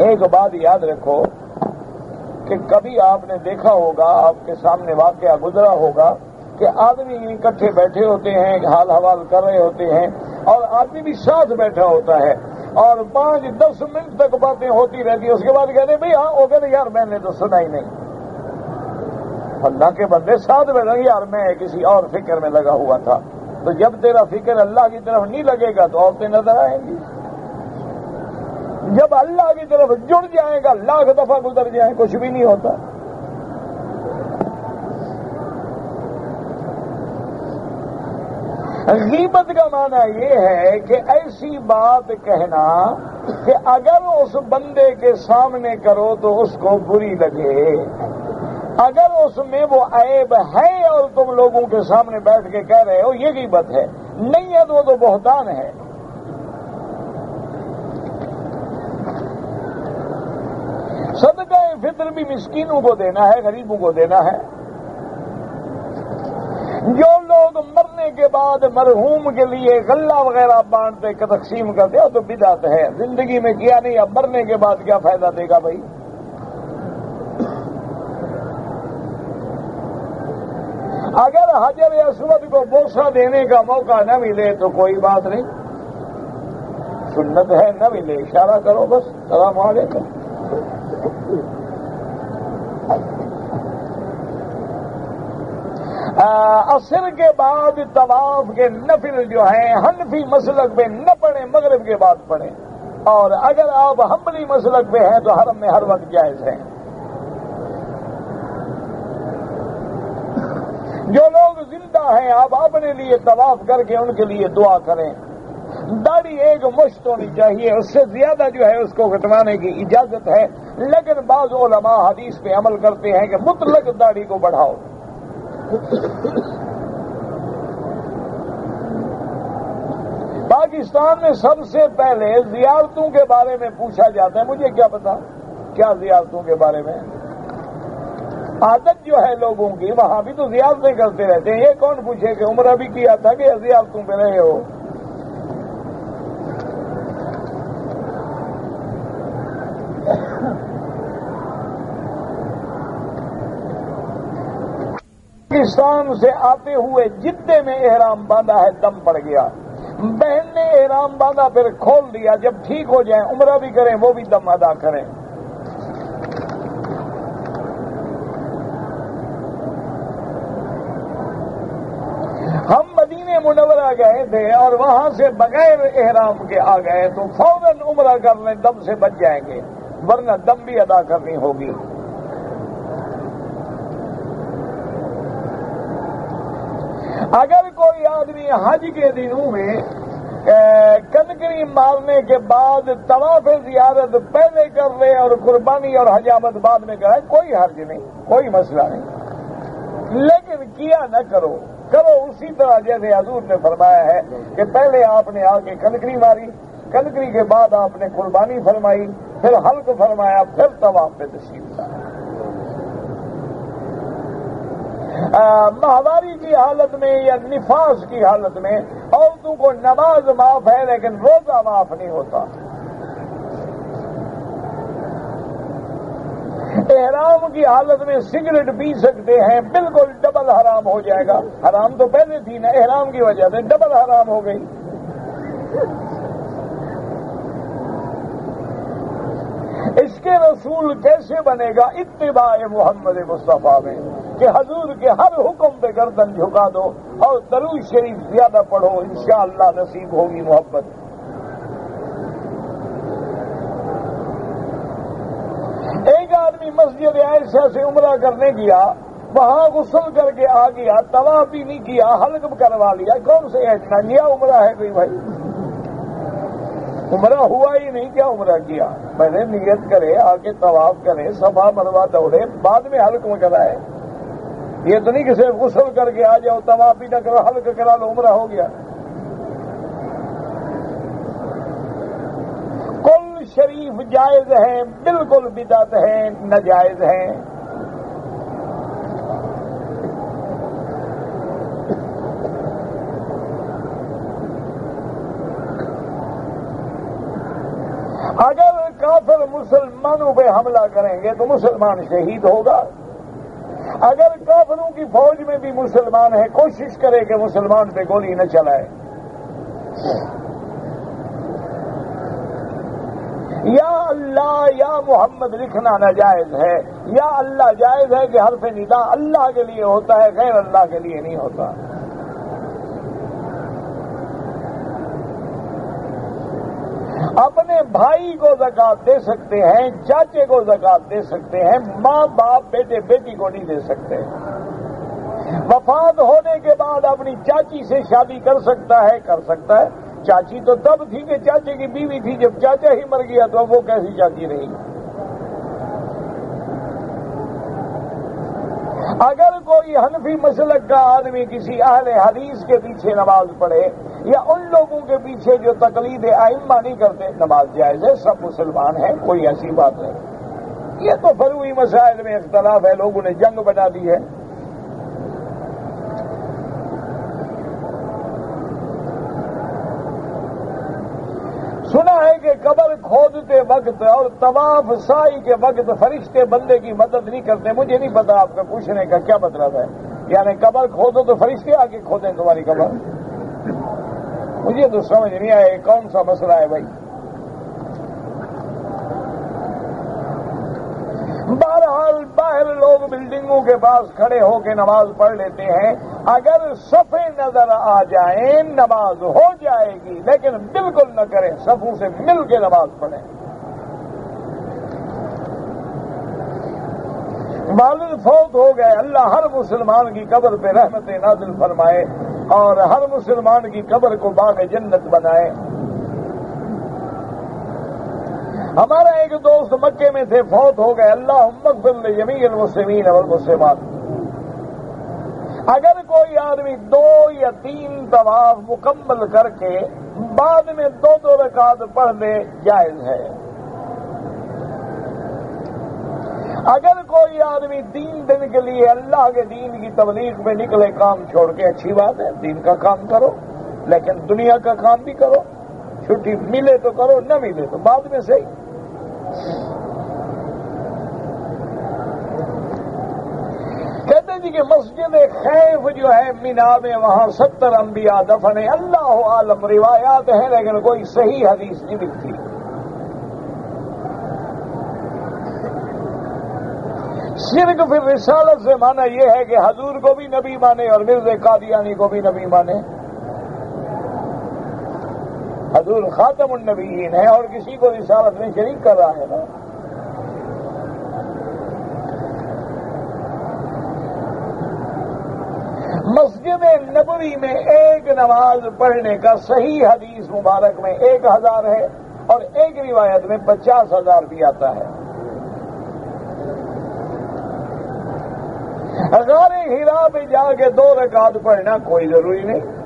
A: ایک بات یاد رکھو کہ کبھی آپ نے دیکھا ہوگا، آپ کے سامنے واقعہ گزرا ہوگا کہ آدمی اکٹھے بیٹھے ہوتے ہیں، حال حوال کر رہے ہوتے ہیں، اور آدمی بھی ساتھ بیٹھا ہوتا ہے، اور 5-10 منٹ تک باتیں ہوتی رہتی ہیں، اس کے بعد کہتے ہیں بھئی ہاں ہو گئے یار، میں نے تو سنا ہی نہیں۔ اللہ کے بندے ساتھ بیٹھے یار میں کسی اور فکر میں لگا ہوا تھا، تو جب تیرا فکر اللہ کی طرف نہیں لگے گا تو عورتیں نظر آئیں گی۔ جب اللہ کی طرف جڑ جائے گا لاکھ دفعہ گزر جائیں کچھ بھی نہیں ہوتا. غیبت کا معنی یہ ہے کہ ایسی بات کہنا کہ اگر اس بندے کے سامنے کرو تو اس کو بری لگے، اگر اس میں وہ عیب ہے اور تم لوگوں کے سامنے بیٹھ کے کہہ رہے ہو یہ غیبت ہے، نہیں ہے تو وہ تو بہتان ہے. صدقہ فطر بھی مسکینوں کو دینا ہے، غریبوں کو دینا ہے. جو لوگ مرنے کے بعد مرحوم کے لیے غلہ وغیرہ بانٹتے تقسیم کرتے ہو تو بدعت ہے. زندگی میں کیا نہیں، اب مرنے کے بعد کیا فائدہ دے گا بھائی؟ اگر حجر اسود کو بوسہ دینے کا موقع نہ ملے تو کوئی بات نہیں، سنت ہے، نہ ملے اشارہ کرو بس السلام علیکم. عصر کے بعد طواف کے نفل جو ہیں حنفی مسلک میں نہ پڑھیں، مغرب کے بعد پڑھیں. اور اگر آپ حنبلی مسلک میں ہیں تو حرم میں ہر وقت جائز ہیں. جو لوگ زندہ ہیں آپ اپنے لیے طواف کر کے ان کے لیے دعا کریں. داڑھی ایک مشت ہونی چاہیے، اس سے زیادہ جو ہے اس کو کٹوانے کی اجازت ہے، لیکن بعض علماء حدیث پہ عمل کرتے ہیں کہ مطلق داڑھی کو بڑھاؤ. پاکستان میں سب سے پہلے زیارتوں کے بارے میں پوچھا جاتا ہے. مجھے کیا پتا کیا زیارتوں کے بارے میں عادت جو ہے لوگوں کی، وہاں بھی تو زیارتیں کرتے رہتے ہیں. یہ کون پوچھے کہ عمرہ بھی کیا تھا کہ زیارتوں پہ رہے ہو؟ پاکستان سے آتے ہوئے جدے میں احرام باندھا ہے، دم پڑ گیا. بہن نے احرام باندھا پھر کھول دیا، جب ٹھیک ہو جائیں عمرہ بھی کریں وہ بھی دم ادا کریں. ہم مدینے منورہ گئے تھے اور وہاں سے بغیر احرام کے آ گئے تو فوراً عمرہ کر لیں، دم سے بچ جائیں گے، ورنہ دم بھی ادا کرنی ہوگی. اگر کوئی آدمی حج کے دنوں میں کنکری مارنے کے بعد طواف زیارت پہلے کر لے اور قربانی اور حجامت بعد میں کرے کوئی حرج نہیں، کوئی مسئلہ نہیں. لیکن کیا نہ کرو اسی طرح جیسے حضور نے فرمایا ہے کہ پہلے آپ نے آ کے کنکری ماری، کنکری کے بعد آپ نے قربانی فرمائی، پھر حلق فرمایا، پھر طواف پہ تشریف لایا. ماہواری کی حالت میں یا نفاس کی حالت میں عورتوں کو نماز معاف ہے لیکن روزہ معاف نہیں ہوتا. احرام کی حالت میں سگریٹ پی سکتے ہیں، بالکل ڈبل حرام ہو جائے گا. حرام تو پہلے تھی نا، احرام کی وجہ سے ڈبل حرام ہو گئی. اس کے رسول کیسے بنے گا؟ اتباع محمد مصطفیٰ میں کہ حضور کے ہر حکم پہ گردن جھکا دو اور درود شریف زیادہ پڑھو، انشاءاللہ نصیب ہوگی محبت. ایک آدمی مسجد عائشہ سے عمرہ کرنے گیا، وہاں غسل کر کے آ گیا، طواف بھی نہیں کیا، حلق کروا لیا. کون سے اٹھنانیہ عمرہ ہے کوئی بھائی؟ عمرہ ہوا ہی نہیں، کیا عمرہ کیا؟ پہلے نیت کرے، آ کے طواف کرے، صفا مروا دوڑے، بعد میں حلق میں کرائے. یہ تو نہیں کہ صرف غسل کر کے آ جاؤ، طواف بھی نہ کرو، حلق کرا لو، عمرہ ہو گیا. کل شریف جائز ہیں، بالکل بدعت ہیں، ناجائز ہیں. اگر کافر مسلمانوں پہ حملہ کریں گے تو مسلمان شہید ہوگا. اگر کافروں کی فوج میں بھی مسلمان ہے، کوشش کرے کہ مسلمان پہ گولی نہ چلائے. یا اللہ یا محمد لکھنا ناجائز ہے، یا اللہ جائز ہے کہ حرف ندا اللہ کے لیے ہوتا ہے، غیر اللہ کے لیے نہیں ہوتا. اپنے بھائی کو زکات دے سکتے ہیں، چاچے کو زکات دے سکتے ہیں، ماں باپ بیٹے بیٹی کو نہیں دے سکتے۔ وفات ہونے کے بعد اپنی چاچی سے شادی کر سکتا ہے، کر سکتا ہے۔ چاچی تو تب تھی کہ چاچے کی بیوی تھی، جب چاچا ہی مر گیا تو وہ کیسی چاچی رہی؟ اگر کوئی حنفی مسلک کا آدمی کسی اہل حدیث کے پیچھے نماز پڑھے یا ان لوگوں کے پیچھے جو تقلید ائمہ نہیں کرتے، نماز جائز ہے، سب مسلمان ہیں، کوئی ایسی بات نہیں۔ یہ تو فروعی مسائل میں اختلاف ہے، لوگوں نے جنگ بنا دی ہے۔ سنا ہے کہ قبر کھودتے وقت اور طواف سعی کے وقت فرشتے بندے کی مدد نہیں کرتے۔ مجھے نہیں پتا آپ کا پوچھنے کا کیا مطلب ہے، یعنی قبر کھودو تو فرشتے آگے کھودیں تمہاری قبر؟ مجھے تو سمجھ نہیں آیا کون سا مسئلہ ہے بھائی۔ بہرحال باہر لوگ بلڈنگوں کے پاس کھڑے ہو کے نماز پڑھ لیتے ہیں، اگر صفیں نظر آ جائیں نماز ہو جائے گی، لیکن بالکل نہ کریں، صفوں سے مل کے نماز پڑھیں۔ والد فوت ہو گئے، اللہ ہر مسلمان کی قبر پہ رحمت نازل فرمائے اور ہر مسلمان کی قبر کو باغ جنت بنائے۔ ہمارا ایک دوست مکے میں تھے، فوت ہو گئے، اللہم اغفر لجمیع المسلمین والمسلمات۔ اگر کوئی آدمی 2 یا 3 طواف مکمل کر کے بعد میں 2 رکعت پڑھ لے جائز ہے۔ اگر کوئی آدمی 3 دن کے لیے اللہ کے دین کی تبلیغ میں نکلے کام چھوڑ کے، اچھی بات ہے، دین کا کام کرو، لیکن دنیا کا کام بھی کرو، چھٹی ملے تو کرو، نہ ملے تو بعد میں صحیح۔ کہتے جی کہ مسجد خیف جو ہے مینا میں، وہاں 70 انبیاء دفن ہیں، اللہ عالم، روایات ہیں لیکن کوئی صحیح حدیث نہیں ملتی۔ شرک فی الرسالت سے مانا یہ ہے کہ حضور کو بھی نبی مانے اور مرزا قادیانی کو بھی نبی مانے۔ حضور خاتم النبیین ہے اور کسی کو رسالت میں شریک کر رہا ہے نا۔ مسجد نبوی میں ایک نماز پڑھنے کا صحیح حدیث مبارک میں 1000 ہے اور ایک روایت میں 50,000 بھی آتا ہے۔ غار ہرا میں جا کے 2 رکعت پڑھنا کوئی ضروری نہیں۔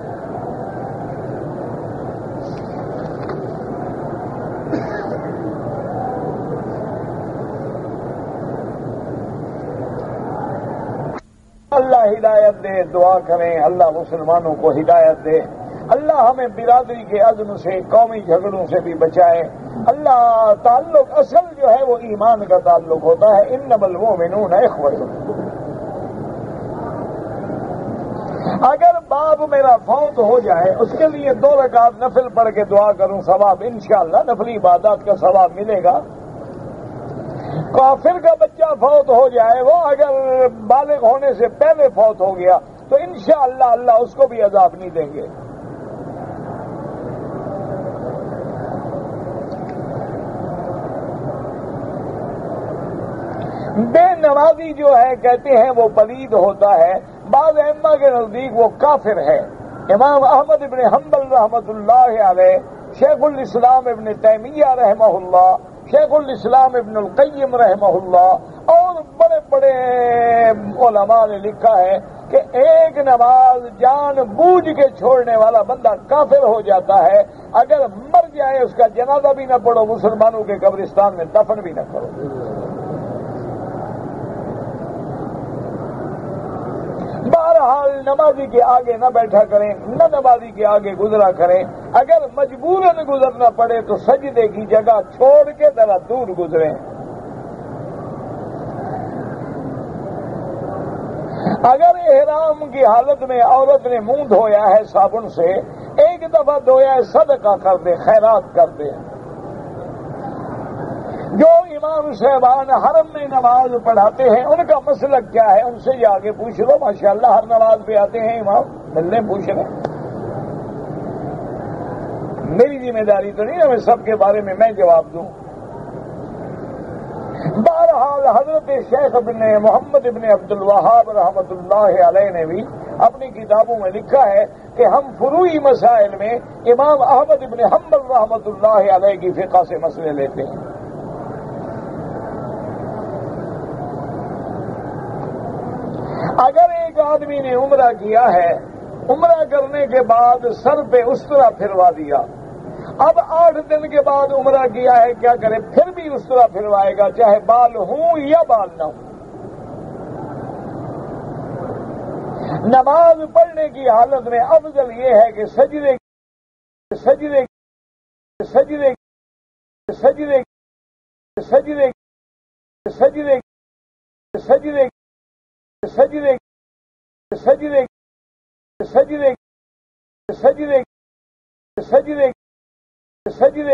A: اللہ ہدایت دے، دعا کریں اللہ مسلمانوں کو ہدایت دے، اللہ ہمیں برادری کے عزم سے، قومی جھگڑوں سے بھی بچائے۔ اللہ تعلق اصل جو ہے وہ ایمان کا تعلق ہوتا ہے، انما المؤمنون اخوۃ۔ اگر باپ میرا فوت ہو جائے، اس کے لیے 2 رکعت نفل پڑھ کے دعا کروں، ثواب انشاءاللہ نفلی عبادات کا ثواب ملے گا۔ کافر کا بچہ فوت ہو جائے، وہ اگر بالغ ہونے سے پہلے فوت ہو گیا تو انشاءاللہ اللہ اس کو بھی عذاب نہیں دیں گے۔ بے نمازی جو ہے کہتے ہیں وہ پلید ہوتا ہے، بعض ائمہ کے نزدیک وہ کافر ہے۔ امام احمد ابن حنبل رحمۃ اللہ علیہ، شیخ الاسلام ابن تیمیہ رحمہ اللہ، شیخ الاسلام ابن القیم رحمہ اللہ اور بڑے بڑے علماء نے لکھا ہے کہ ایک نماز جان بوجھ کے چھوڑنے والا بندہ کافر ہو جاتا ہے، اگر مر جائے اس کا جنازہ بھی نہ پڑھو، مسلمانوں کے قبرستان میں دفن بھی نہ کرو۔ بہرحال نمازی کے آگے نہ بیٹھا کریں، نہ نمازی کے آگے گزرا کریں، اگر مجبوراً گزرنا پڑے تو سجدے کی جگہ چھوڑ کے ذرا دور گزریں۔ اگر احرام کی حالت میں عورت نے منہ دھویا ہے صابن سے، 1 دفعہ دھویا ہے، صدقہ کر دے، خیرات کر دے۔ جو امام صاحبان حرم میں نماز پڑھاتے ہیں ان کا مسلک کیا ہے، ان سے جا کے پوچھ لو، ماشاءاللہ ہر نماز پہ آتے ہیں امام، ملنے پوچھ رہے ہیں۔ میری ذمہ داری تو نہیں ہے میں سب کے بارے میں جواب دوں. بہرحال حضرت شیخ ابن محمد ابن عبد الوہاب رحمۃ اللہ علیہ نے بھی اپنی کتابوں میں لکھا ہے کہ ہم فروعی مسائل میں امام احمد ابن حنبل رحمۃ اللہ علیہ کی فقہ سے مسئلے لیتے ہیں. اگر ایک آدمی نے عمرہ کیا ہے، عمرہ کرنے کے بعد سر پہ استرا پھروا دیا، اب 8 دن کے بعد عمرہ کیا ہے، کیا کرے؟ پھر بھی استرا پھروائے گا چاہے بال ہوں یا بال نہ ہوں. نماز پڑھنے کی حالت میں افضل یہ ہے کہ سجدے سجدے سجدے سجدے سجدے سجدے سجدے سجدے سجدے سجدے سجدے سجدے سجدے